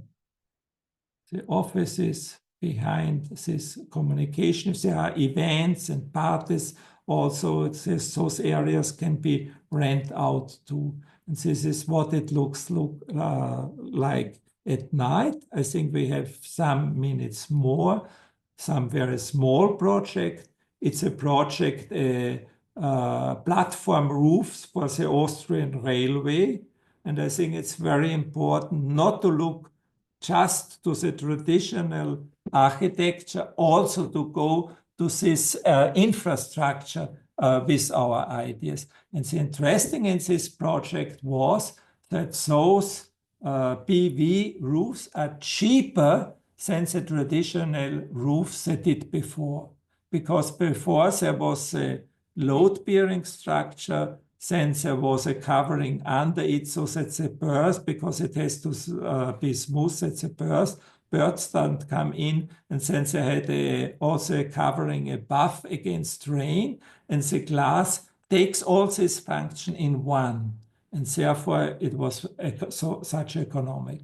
Speaker 2: the offices behind this communication. If there are events and parties, also those areas can be rent out too. And this is what it looks like at night. I think we have some minutes more, some very small project. It's a project platform roofs for the Austrian railway. And I think it's very important not to look just to the traditional architecture, also to go to this infrastructure with our ideas. And the interesting in this project was that those PV roofs are cheaper than the traditional roofs they did before. Because before there was a load-bearing structure, then there was a covering under it so that the birds, because it has to be smooth, that the birds don't come in, and then they had also a covering above against rain, and the glass takes all this function in one, and therefore it was such economic.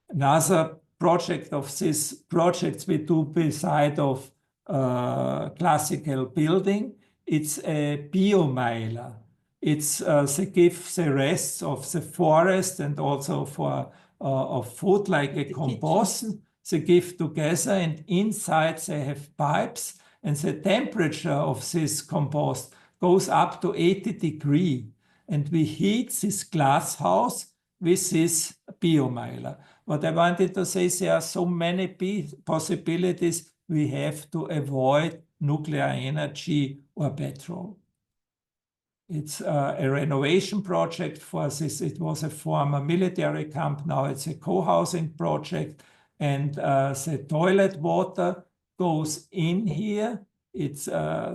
Speaker 2: Another project of these projects we do beside of classical building, it's a biomailer. It's they give the rest of the forest and also for of food like a compost. They give together, and inside they have pipes, and the temperature of this compost goes up to 80 degrees, and we heat this glass house with this biomailer. What I wanted to say, there are so many possibilities. We have to avoid nuclear energy or petrol. It's a renovation project for this. It was a former military camp. Now it's a co-housing project. And the toilet water goes in here. It's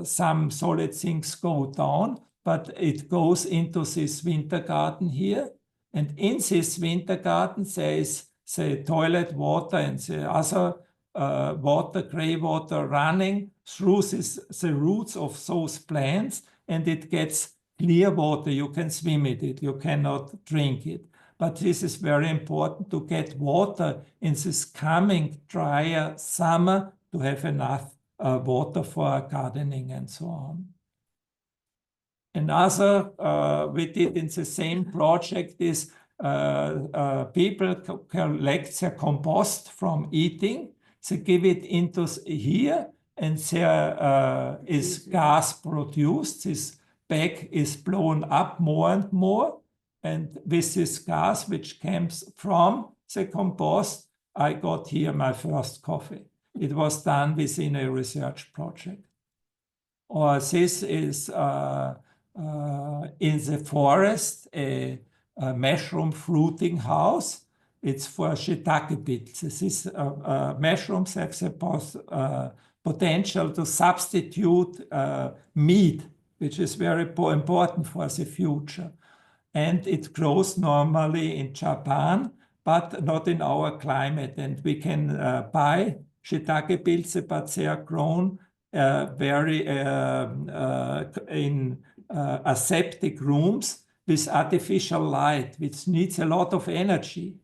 Speaker 2: some solid things go down, but it goes into this winter garden here. And in this winter garden, there is the toilet water and the other water, gray water running through the roots of those plants, and it gets clear water. You can swim in it, you cannot drink it. But this is very important to get water in this coming drier summer to have enough water for gardening and so on. Another we did in the same project is people collect their compost from eating. They give it into here, and there is gas produced. This bag is blown up more and more. And with this gas, which comes from the compost, I got here my first coffee. It was done within a research project. Or this is in the forest, a mushroom fruiting house. It's for shiitake beets. These mushrooms have the potential to substitute meat, which is very important for the future. And it grows normally in Japan, but not in our climate. And we can buy shiitake beets, but they are grown very in aseptic rooms with artificial light, which needs a lot of energy.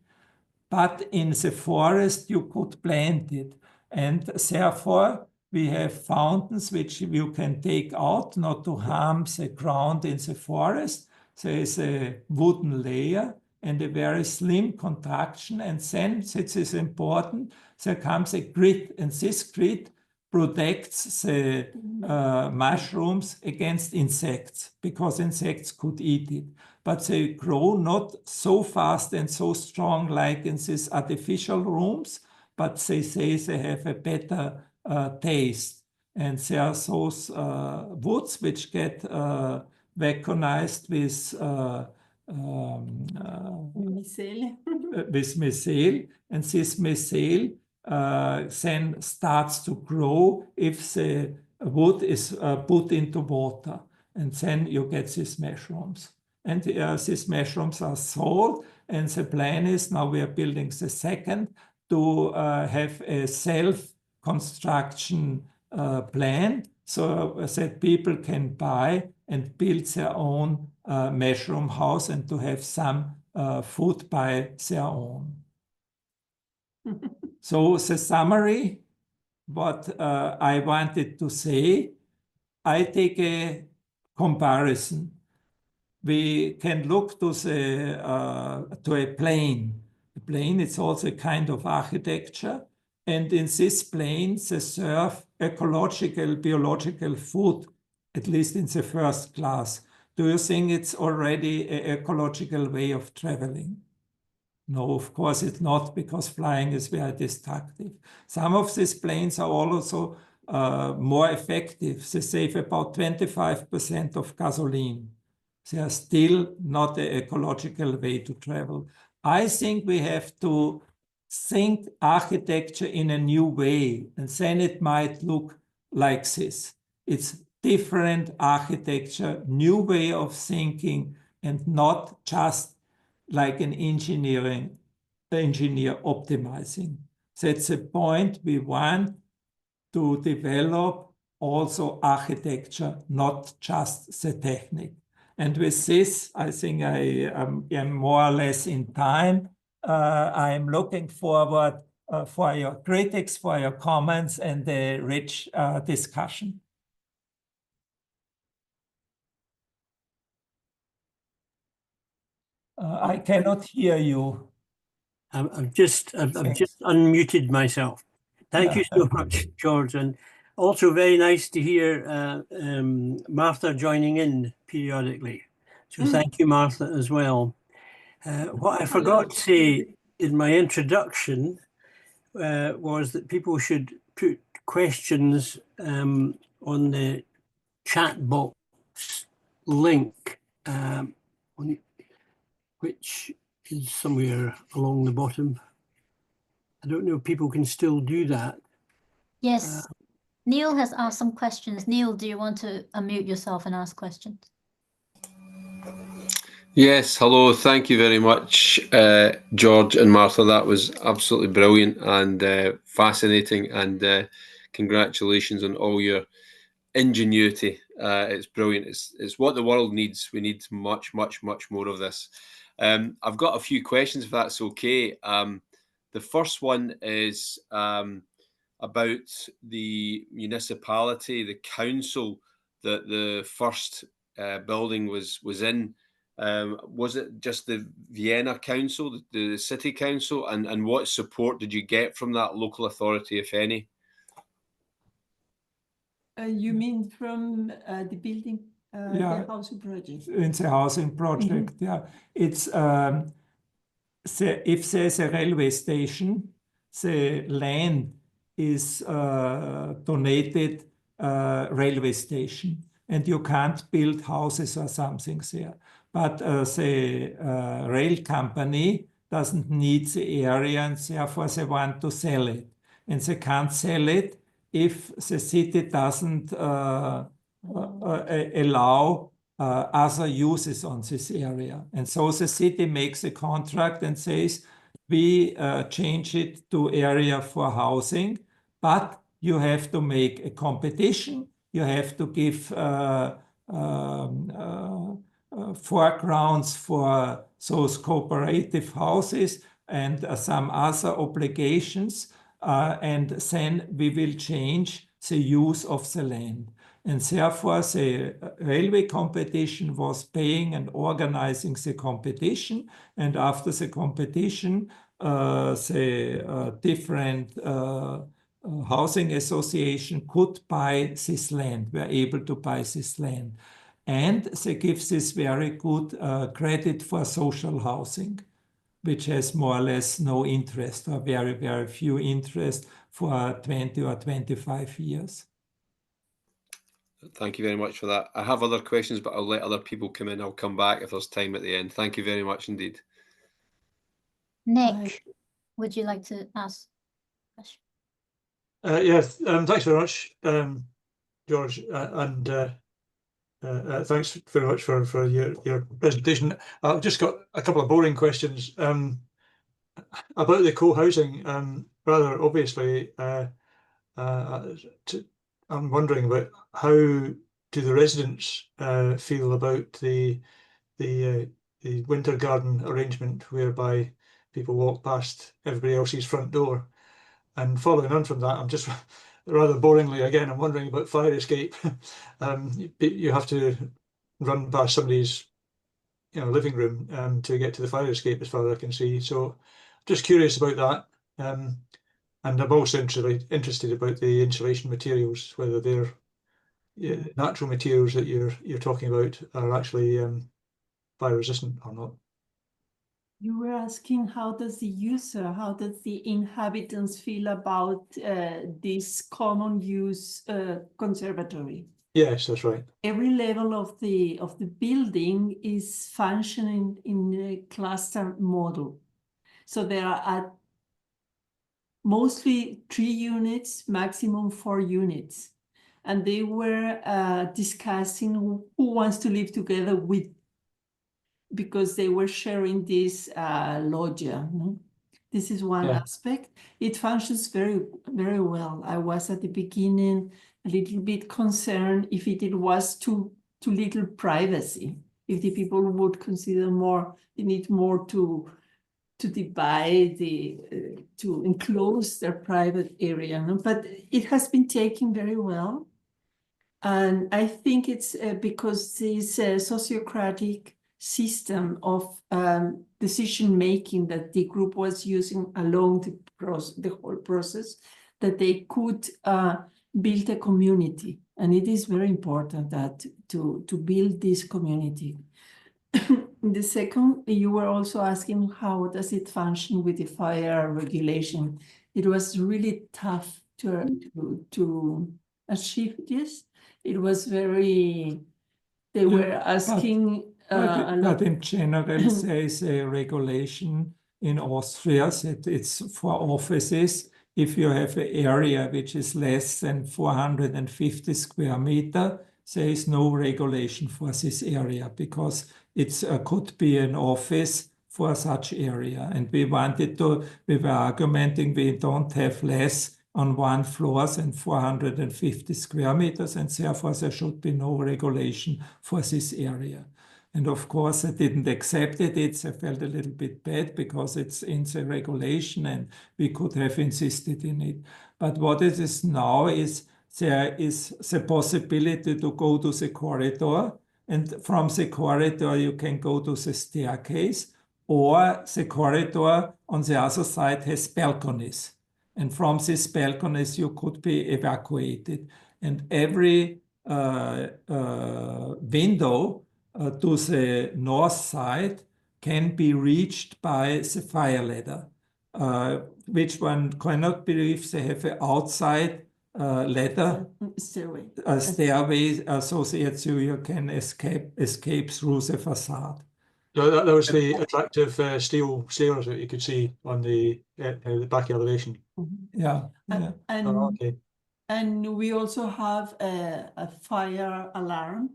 Speaker 2: But in the forest, you could plant it. And therefore, we have fountains which you can take out, not to harm the ground in the forest. There is a wooden layer and a very slim construction. And then, this is important, there comes a grid. And this grid protects the mushrooms against insects, because insects could eat it. But they grow not so fast and so strong like in these artificial rooms, but they say they have a better taste. And there are those woods which get vacuumized with mycel. And this mycel then starts to grow if the wood is put into water. And then you get these mushrooms. And these mushrooms are sold. And the plan is, now we are building the second, to have a self-construction plan so that people can buy and build their own mushroom house and to have some food by their own. So the summary, what I wanted to say, I take a comparison. We can look to a plane. The plane is also a kind of architecture. And in this plane, they serve ecological, biological food at least in the first class. Do you think it's already an ecological way of traveling? No, of course it's not, because flying is very destructive. Some of these planes are also more effective. They save about 25% of gasoline. They are still not the ecological way to travel. I think we have to think architecture in a new way, and then it might look like this. It's different architecture, new way of thinking, and not just like an engineer optimizing. That's the point. We want to develop also architecture, not just the technique. And with this, I think I am more or less in time. I'm looking forward for your critics, for your comments, and the rich discussion. I cannot hear you.
Speaker 3: I've just unmuted myself. Thank you so much, George, and also very nice to hear Martha joining in periodically. So thank you, Martha, as well. What I forgot to say in my introduction was that people should put questions on the chat box link, which is somewhere along the bottom. I don't know if people can still do that.
Speaker 1: Yes. Neil has asked some questions. Neil, do you want to unmute yourself and ask questions?
Speaker 5: Yes, hello. Thank you very much, George and Martha. That was absolutely brilliant and fascinating, and congratulations on all your ingenuity. It's brilliant. It's what the world needs. We need much, much, much more of this. I've got a few questions, if that's okay. The first one is about the municipality, the council that the first building was in. Was it just the Vienna Council, the city council, and what support did you get from that local authority, if any?
Speaker 4: You mean from the building, the housing project?
Speaker 2: In the housing project, yeah. It's if there's a railway station, the land is donated railway station, and you can't build houses or something there. But the rail company doesn't need the area, and therefore they want to sell it. And they can't sell it if the city doesn't allow other uses on this area. And so the city makes a contract and says, we change it to area for housing, but you have to make a competition. You have to give foregrounds for those cooperative houses and some other obligations. And then we will change the use of the land. And therefore, the railway competition was paying and organizing the competition. And after the competition, the different housing association could buy this land, were able to buy this land. And they give this very good credit for social housing, which has more or less no interest, or very, very few interest for 20 or 25 years.
Speaker 5: Thank you very much for that. I have other questions, but I'll let other people come in. I'll come back if there's time at the end. Thank you very much indeed.
Speaker 1: Nick, would you like to ask a question?
Speaker 6: Yes, thanks very much, George, and thanks very much for your presentation. I've just got a couple of boring questions about the co-housing. Rather obviously, I'm wondering about how do the residents feel about the winter garden arrangement, whereby people walk past everybody else's front door. And following on from that, I'm just rather boringly again, I'm wondering about fire escape. You have to run past somebody's living room to get to the fire escape, as far as I can see. So just curious about that. And I'm also interested about the insulation materials, whether they're natural materials that you're talking about are actually fire resistant or not.
Speaker 4: You were asking how does the inhabitants feel about this common use conservatory?
Speaker 6: Yes, that's right.
Speaker 4: Every level of the building is functioning in a cluster model. So there are mostly 3 units, maximum 4 units. And they were discussing who wants to live together with, because they were sharing this loggia. This is one aspect. It functions very, very well. I was at the beginning a little bit concerned if it was too little privacy, if the people would consider they need more to divide to enclose their private area. But it has been taken very well. And I think it's because this sociocratic system of decision-making that the group was using along the whole process, that they could build a community. And it is very important that to build this community. The second, you were also asking how does it function with the fire regulation. It was really tough to achieve this. It was very, they were asking
Speaker 2: but in general, there is a regulation in Austria that it's for offices. If you have an area which is less than 450 square meter, there is no regulation for this area because it could be an office for such area. And we were arguing we don't have less on one floor than 450 square meters, and therefore there should be no regulation for this area. And of course, I didn't accept it. I felt a little bit bad because it's in the regulation and we could have insisted in it. But what it is now is there is the possibility to go to the corridor, and from the corridor you can go to the staircase, or the corridor on the other side has balconies. And from these balconies you could be evacuated. And every window to the north side can be reached by the fire ladder, which one cannot believe they have an outside ladder, stairway associated so you can escape through the facade.
Speaker 6: So that was the attractive steel stairs that you could see on the back elevation.
Speaker 2: Yeah.
Speaker 4: And,
Speaker 6: okay.
Speaker 4: And we also have a fire alarm.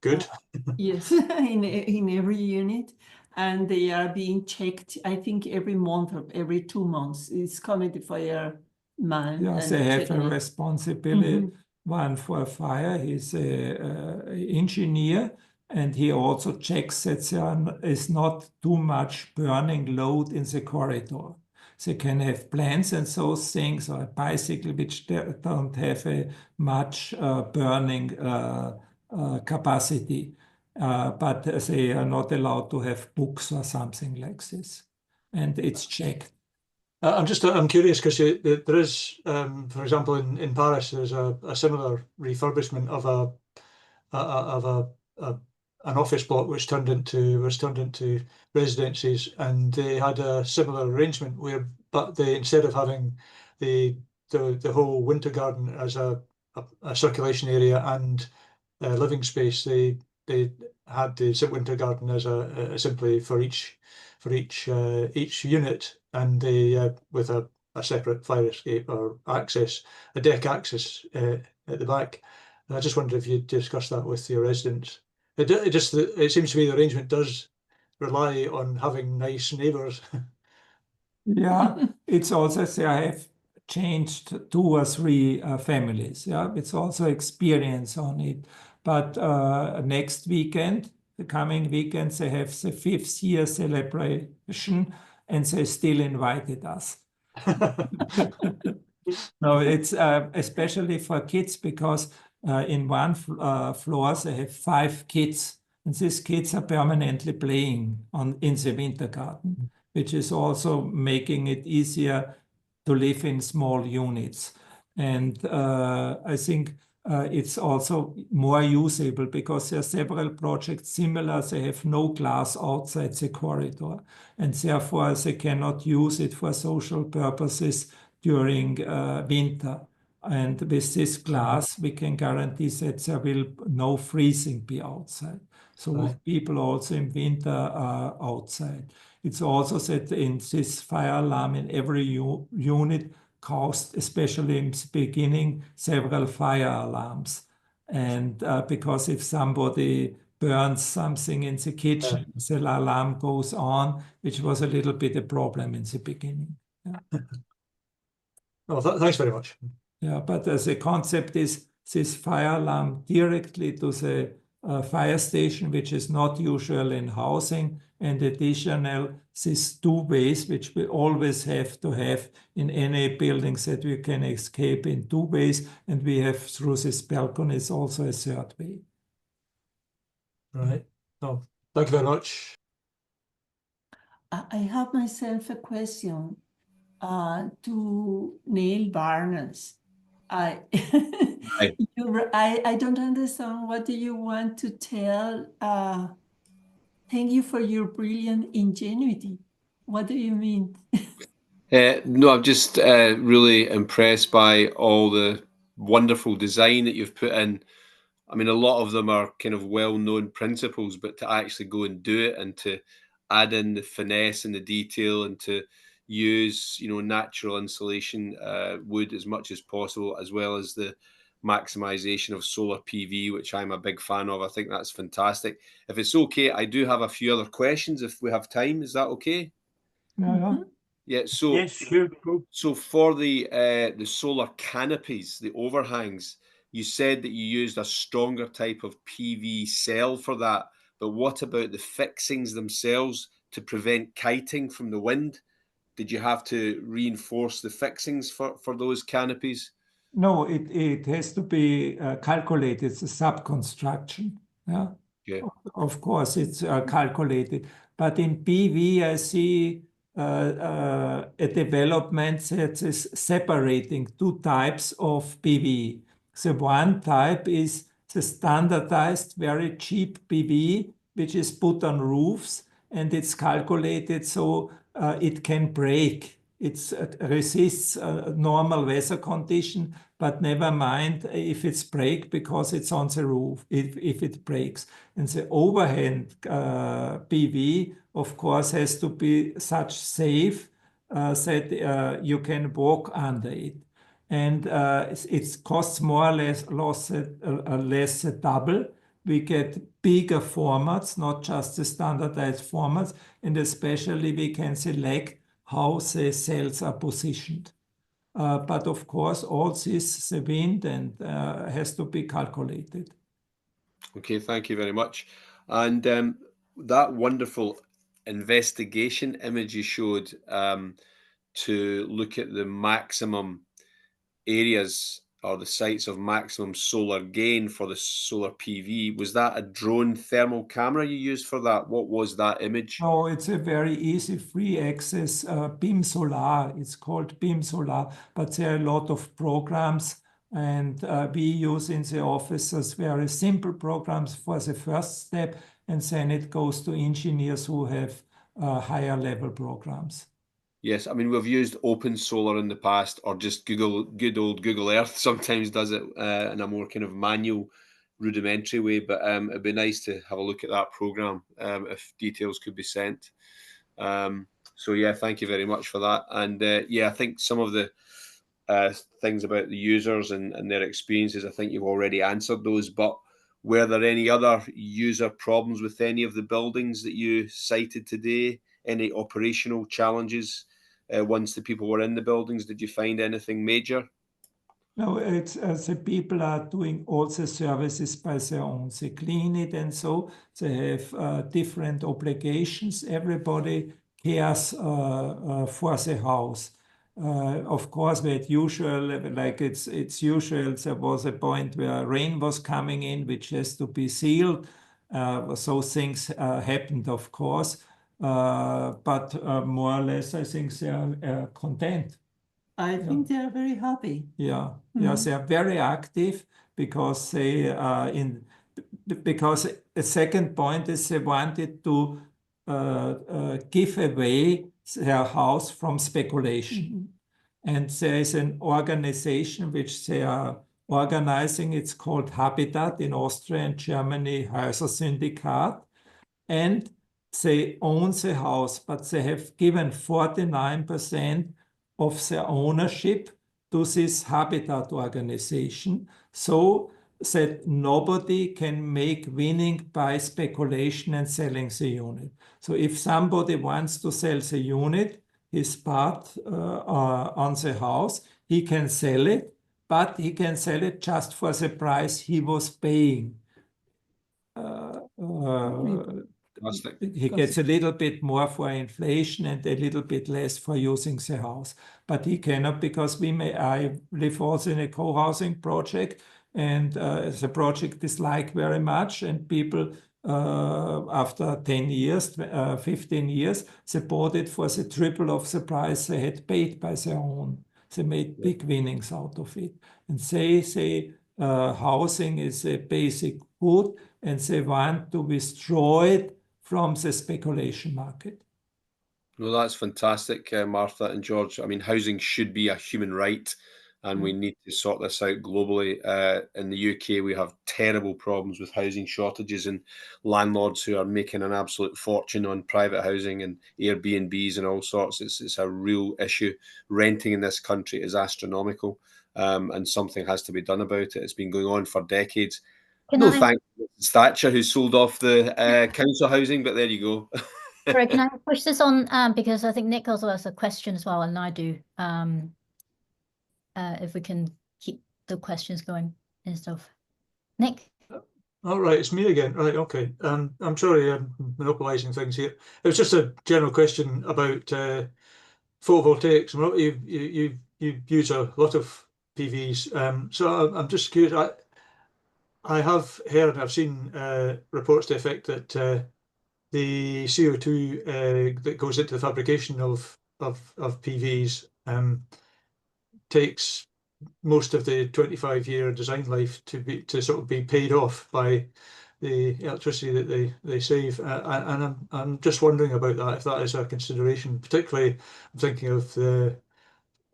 Speaker 6: Good.
Speaker 4: Yes, in every unit. And they are being checked, I think, every month or every 2 months. It's coming the fireman.
Speaker 2: Yeah, they have a responsibility. One for fire, he's an engineer, and he also checks that there is not too much burning load in the corridor. They can have plants and those things, or a bicycle which don't have a much burning capacity, but they are not allowed to have books or something like this, and it's checked.
Speaker 6: I'm curious because there is, for example, in Paris, there's a similar refurbishment of an office block which turned into residencies, and they had a similar arrangement but they, instead of having the whole winter garden as a circulation area and living space, they had the winter garden as simply for each unit, and they with a separate fire escape or access, a deck access at the back. And I just wondered if you'd discuss that with your residents. It seems to me the arrangement does rely on having nice neighbours.
Speaker 2: Yeah, it's also I have changed 2 or 3 families. Yeah, it's also experience on it. But next weekend, the coming weekend, they have the 5th year celebration, and they still invited us. No, it's especially for kids because in one floor they have 5 kids, and these kids are permanently playing in the winter garden, which is also making it easier to live in small units. And I think it's also more usable because there are several projects similar. They have no glass outside the corridor, and therefore they cannot use it for social purposes during winter. And with this glass, we can guarantee that there will no freezing be outside. So
Speaker 6: Right.
Speaker 2: people also in winter are outside. It's also that in this fire alarm in every unit caused, especially in the beginning, several fire alarms. And because if somebody burns something in the kitchen, the alarm goes on, which was a little bit a problem in the beginning. Yeah.
Speaker 6: Oh, thanks very much.
Speaker 2: Yeah, but the concept is this fire alarm directly to the fire station, which is not usual in housing, and additional these 2 ways, which we always have to have in any buildings, that we can escape in 2 ways, and we have through this balconies also a 3rd way.
Speaker 6: Right. Oh, thank you very much.
Speaker 4: I have myself a question to Neil Barnes. I don't understand. What do you want to tell? Thank you for your brilliant ingenuity. What do you mean?
Speaker 5: No, I'm just really impressed by all the wonderful design that you've put in. I mean, a lot of them are kind of well-known principles, but to actually go and do it and to add in the finesse and the detail and to use, natural insulation, wood as much as possible, as well as the maximization of solar PV, which I'm a big fan of. I think that's fantastic. If it's okay, I do have a few other questions if we have time. Is that okay?
Speaker 2: Yeah.
Speaker 5: Yeah. So
Speaker 3: Yes, sure. Cool.
Speaker 5: So for the solar canopies, the overhangs, you said that you used a stronger type of PV cell for that. But what about the fixings themselves to prevent kiting from the wind? Did you have to reinforce the fixings for those canopies?
Speaker 2: No, it has to be calculated. It's a subconstruction. Yeah.
Speaker 5: Yeah.
Speaker 2: Of course, it's calculated. But in PV, I see a development that is separating 2 types of PV. The one type is the standardized, very cheap PV, which is put on roofs, and it's calculated so it can break. It resists normal weather condition, but never mind if it's break because it's on the roof, if it breaks. And the overhand PV, of course, has to be such safe that you can walk under it. And it costs more or less double. We get bigger formats, not just the standardized formats, and especially we can select how the cells are positioned. But of course, all this, the wind, and has to be calculated.
Speaker 5: Okay, thank you very much. And that wonderful investigation image you showed to look at the maximum areas or the sites of maximum solar gain for the solar PV, was that a drone thermal camera you used for that? What was that image?
Speaker 2: No, it's a very easy free access beam solar. It's called beam solar, but there are a lot of programs, and we use in the offices very simple programs for the first step, and then it goes to engineers who have higher level programs.
Speaker 5: Yes, I mean, we've used Open Solar in the past, or just good old Google Earth sometimes does it in a more kind of manual, rudimentary way, but it'd be nice to have a look at that program if details could be sent. So yeah, thank you very much for that. And yeah, I think some of the things about the users and their experiences, I think you've already answered those, but were there any other user problems with any of the buildings that you cited today? Any operational challenges once the people were in the buildings? Did you find anything major?
Speaker 2: No, it's the people are doing all the services by their own. They clean it, and so they have different obligations. Everybody cares for the house. Of course, with usual, like it's usual, there was a point where rain was coming in, which has to be sealed. So things happened, of course. But more or less, I think they are content.
Speaker 4: I think they are very happy.
Speaker 2: Yeah, yes, they are very active because because a second point is they wanted to give away their house from speculation. And there is an organization which they are organizing. It's called Habitat in Austria and Germany, Häuser-Syndikat. And they own the house, but they have given 49% of their ownership to this Habitat organization, so that nobody can make winning by speculation and selling the unit. So if somebody wants to sell the unit, his part on the house, he can sell it, but he can sell it just for the price he was paying. He gets a little bit more for inflation and a little bit less for using the house. But he cannot, because I live also in a co-housing project, and the project is liked very much, and people after 10 years, 15 years, they bought it for the triple of the price they had paid by their own. They made big winnings out of it. And they say housing is a basic good, and they want to withdraw it from the speculation market.
Speaker 5: Well, that's fantastic, Martha and George. I mean, housing should be a human right, and we need to sort this out globally. In the UK, we have terrible problems with housing shortages and landlords who are making an absolute fortune on private housing and Airbnbs and all sorts. It's a real issue. Renting in this country is astronomical, and something has to be done about it. It's been going on for decades. No thanks to Thatcher, who sold off the council housing, but there you go.
Speaker 1: Sorry, can I push this on? Because I think Nick also has a question as well, and I do. If we can keep the questions going and stuff. Nick?
Speaker 6: All right, it's me again. Right, okay. I'm sorry, I'm monopolizing things here. It was just a general question about photovoltaics. You use a lot of PVs. So I'm just curious. I have heard and I've seen reports to the effect that the CO2 that goes into the fabrication of PVs takes most of the 25-year design life to sort of be paid off by the electricity that they save. And I'm just wondering about that, if that is a consideration. Particularly, I'm thinking of the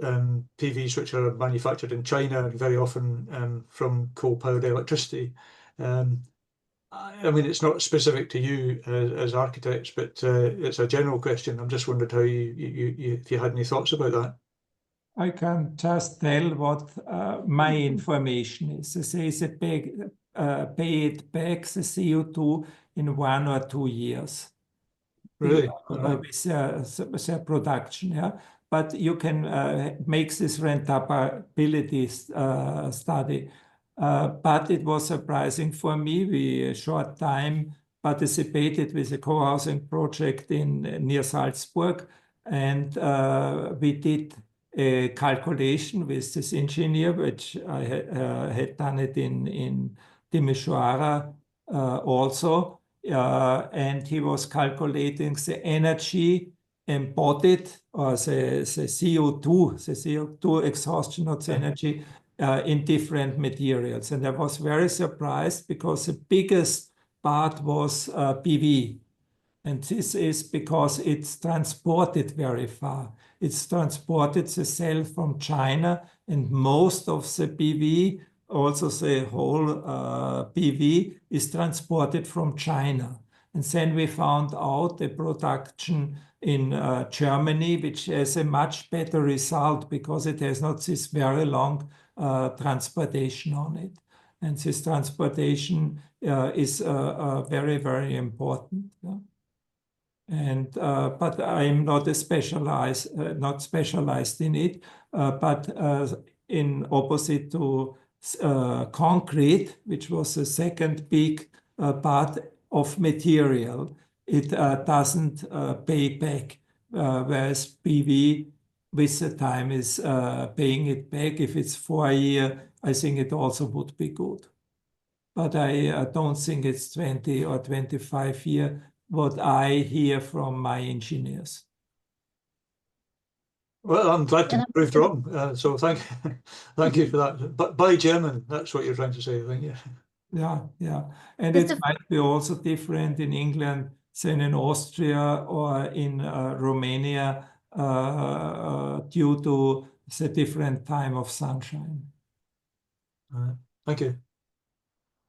Speaker 6: PVs which are manufactured in China and very often from coal-powered electricity. I mean, it's not specific to you as architects, but it's a general question. I'm just wondering how if you had any thoughts about that.
Speaker 2: I can just tell what my information is. They say they pay it back, the CO2, in 1 or 2 years.
Speaker 6: Really?
Speaker 2: With their production, yeah. But you can make this rentability study. But it was surprising for me. We, a short time, participated with a co-housing project near Salzburg, and we did a calculation with this engineer, which I had done it in Timisoara also, and he was calculating the energy embodied, or the CO2 exhaustion, not the energy, in different materials. And I was very surprised because the biggest part was PV. And this is because it's transported very far. It's transported the cell from China, and most of the PV, also the whole PV, is transported from China. And then we found out the production in Germany, which has a much better result because it has not this very long transportation on it. And this transportation is very, very important. Yeah? And but I'm not not specialized in it. But in opposite to concrete, which was the second big part of material, it doesn't pay back, whereas PV with the time is paying it back. If it's 4 years, I think it also would be good. But I don't think it's 20 or 25 years, what I hear from my engineers.
Speaker 6: Well, I'm glad to
Speaker 1: Yeah,
Speaker 6: be proved wrong. So thank you for that. But by German, that's what you're trying to say, I think. Yeah.
Speaker 2: Yeah. And
Speaker 1: Just
Speaker 2: it might be also different in England than in Austria or in Romania due to the different time of sunshine.
Speaker 6: Thank you.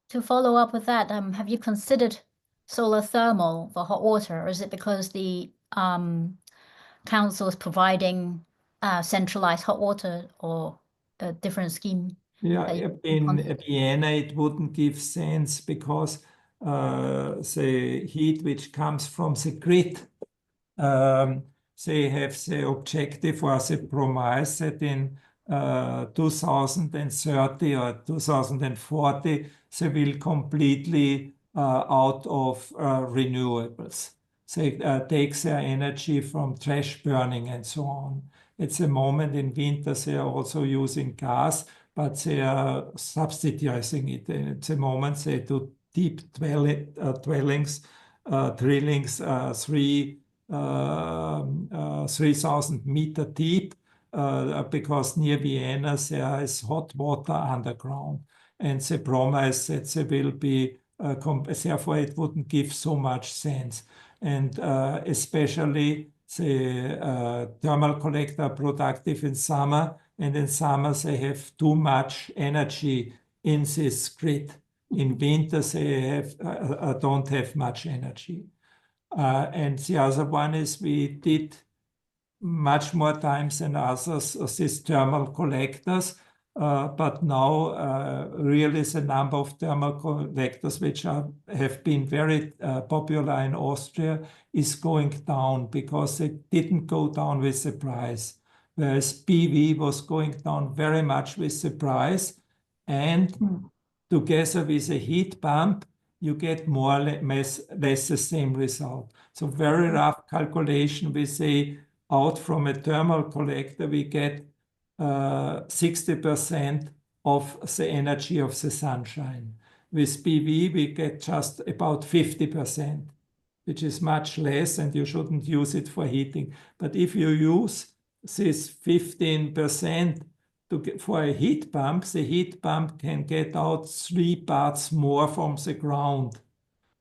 Speaker 1: to follow up with that, have you considered solar thermal for hot water, or is it because the council is providing centralized hot water or a different scheme?
Speaker 2: Yeah,
Speaker 1: that you
Speaker 2: in
Speaker 1: consider?
Speaker 2: Vienna, it wouldn't give sense because the heat which comes from the grid, they have the objective or the promise that in 2030 or 2040, they will completely out of renewables. They take their energy from trash burning and so on. At the moment in winter, they are also using gas, but they are substituting it. And at the moment, they do deep drillings, 3,000 meter deep, because near Vienna there is hot water underground. And the promise that there will be, therefore it wouldn't give so much sense. And especially the thermal collector are productive in summer, and in summer they have too much energy in this grid. In winter they don't have much energy. And the other one is we did much more times than others these thermal collectors, but now really the number of thermal collectors which have been very popular in Austria is going down because they didn't go down with the price, whereas PV was going down very much with the price, and together with a heat pump, you get more or less the same result. So very rough calculation, we say out from a thermal collector, we get 60% of the energy of the sunshine. With PV, we get just about 50%, which is much less, and you shouldn't use it for heating. But if you use this 15% for a heat pump, the heat pump can get out 3 parts more from the ground,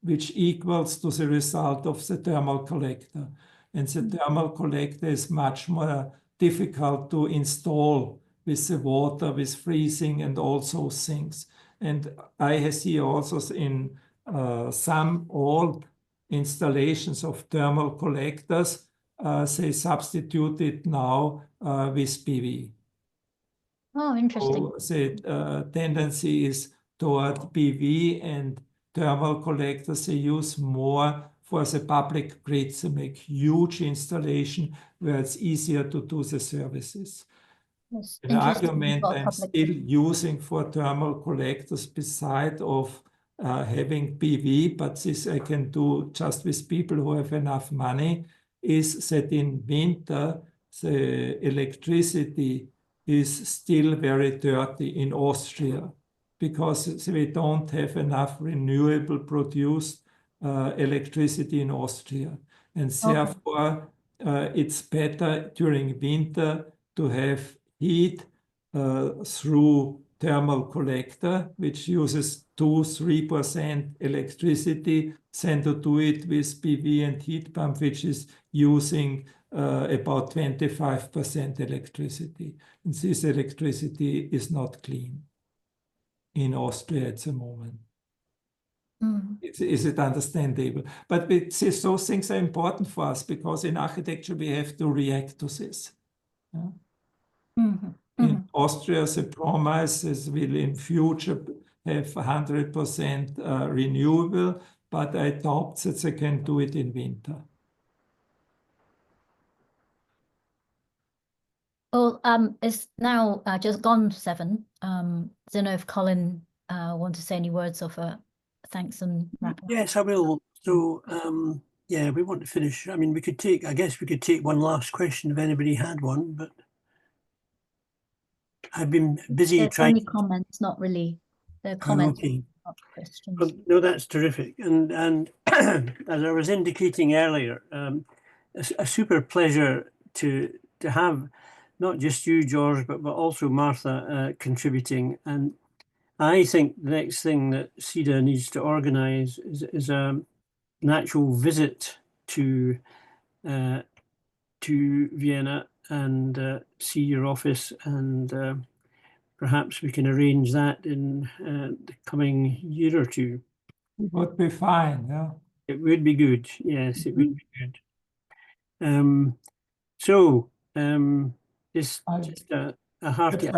Speaker 2: which equals to the result of the thermal collector. And the thermal collector is much more difficult to install with the water, with freezing and all those things. And I see also in some old installations of thermal collectors, they substitute it now with PV.
Speaker 1: Oh, interesting.
Speaker 2: So the tendency is toward PV, and thermal collectors they use more for the public grids to make huge installation where it's easier to do the services.
Speaker 1: Yes,
Speaker 2: The
Speaker 1: interesting
Speaker 2: argument
Speaker 1: for
Speaker 2: I'm
Speaker 1: public.
Speaker 2: still using for thermal collectors beside of having PV, but this I can do just with people who have enough money, is that in winter the electricity is still very dirty in Austria because we don't have enough renewable produced electricity in Austria. And therefore, it's better during winter to have heat through thermal collector, which uses 2-3% electricity, than to do it with PV and heat pump, which is using about 25% electricity. And this electricity is not clean in Austria at the moment. Is it understandable? But those things are important for us because in architecture we have to react to this. In Austria, the promises will in future have 100% renewable, but I doubt that they can do it in winter.
Speaker 1: Well, it's now just gone 7. I don't know if Colin want to say any words of thanks and wrap up.
Speaker 3: Yes, I will. So, yeah, we want to finish. I mean, we could take, I guess we could take one last question if anybody had one, but I've been busy
Speaker 1: There's
Speaker 3: trying.
Speaker 1: only comments, not really. The comments,
Speaker 3: Okay.
Speaker 1: not questions.
Speaker 3: Well, no, that's terrific. And as I was indicating earlier, a super pleasure to to have not just you, George, but also Martha contributing. And I think the next thing that SEDA needs to organise is an actual visit to Vienna and see your office, and perhaps we can arrange that in the coming year or two.
Speaker 2: It would be fine, yeah.
Speaker 3: It would be good, yes, it would be good. So, just a hearty...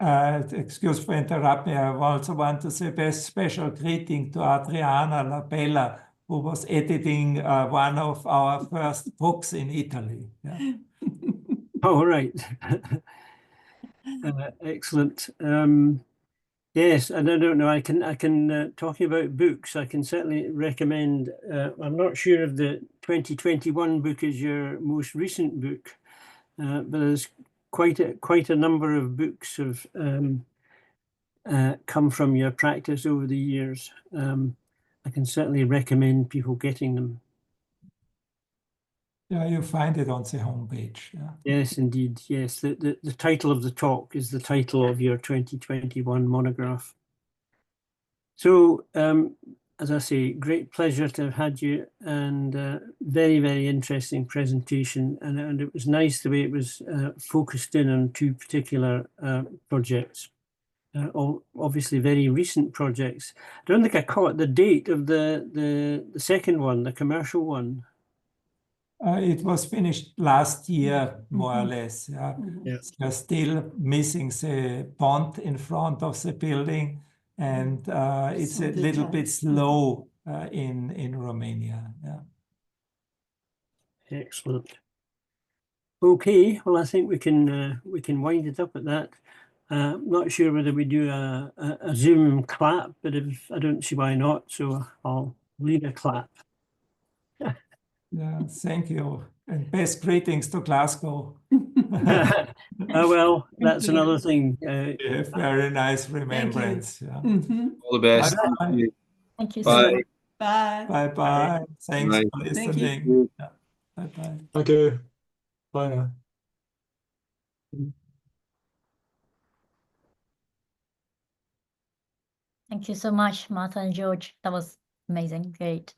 Speaker 2: Excuse for interrupting. I also want to say best special greeting to Adriana Labella, who was editing one of our first books in Italy. Yeah.
Speaker 3: Oh, right. Excellent. Yes, and I don't know, I can talking about books, I can certainly recommend, I'm not sure if the 2021 book is your most recent book, but there's quite a number of books have come from your practice over the years. I can certainly recommend people getting them.
Speaker 2: Yeah, you find it on the homepage. Yeah.
Speaker 3: Yes, indeed. Yes, the title of the talk is the title of your 2021 monograph. So, as I say, great pleasure to have had you, and very, very interesting presentation. And it was nice the way it was focused in on two particular projects. Obviously very recent projects. I don't think I caught the date of the second one, the commercial one.
Speaker 2: It was finished last year, more or less. Yeah.
Speaker 3: Yeah.
Speaker 2: They're still missing the pond in front of the building, and it's
Speaker 4: So
Speaker 2: a little bit slow in Romania. Yeah.
Speaker 3: Excellent. Okay, well, I think we can wind it up at that. Not sure whether we do a Zoom clap, but if I don't see why not, so I'll lead a clap.
Speaker 2: Yeah, thank you. And best greetings to Glasgow.
Speaker 3: Well, that's another thing.
Speaker 2: Yeah, very nice remembrance. Yeah.
Speaker 5: All the best.
Speaker 2: Bye.
Speaker 1: Thank you so
Speaker 5: Bye.
Speaker 1: much.
Speaker 4: Bye.
Speaker 2: Bye-bye. Thanks
Speaker 5: Bye.
Speaker 2: for
Speaker 4: Thank you.
Speaker 2: listening. Yeah. Bye-bye.
Speaker 6: Thank you. Bye now.
Speaker 1: Thank you so much, Martha and George. That was amazing. Great.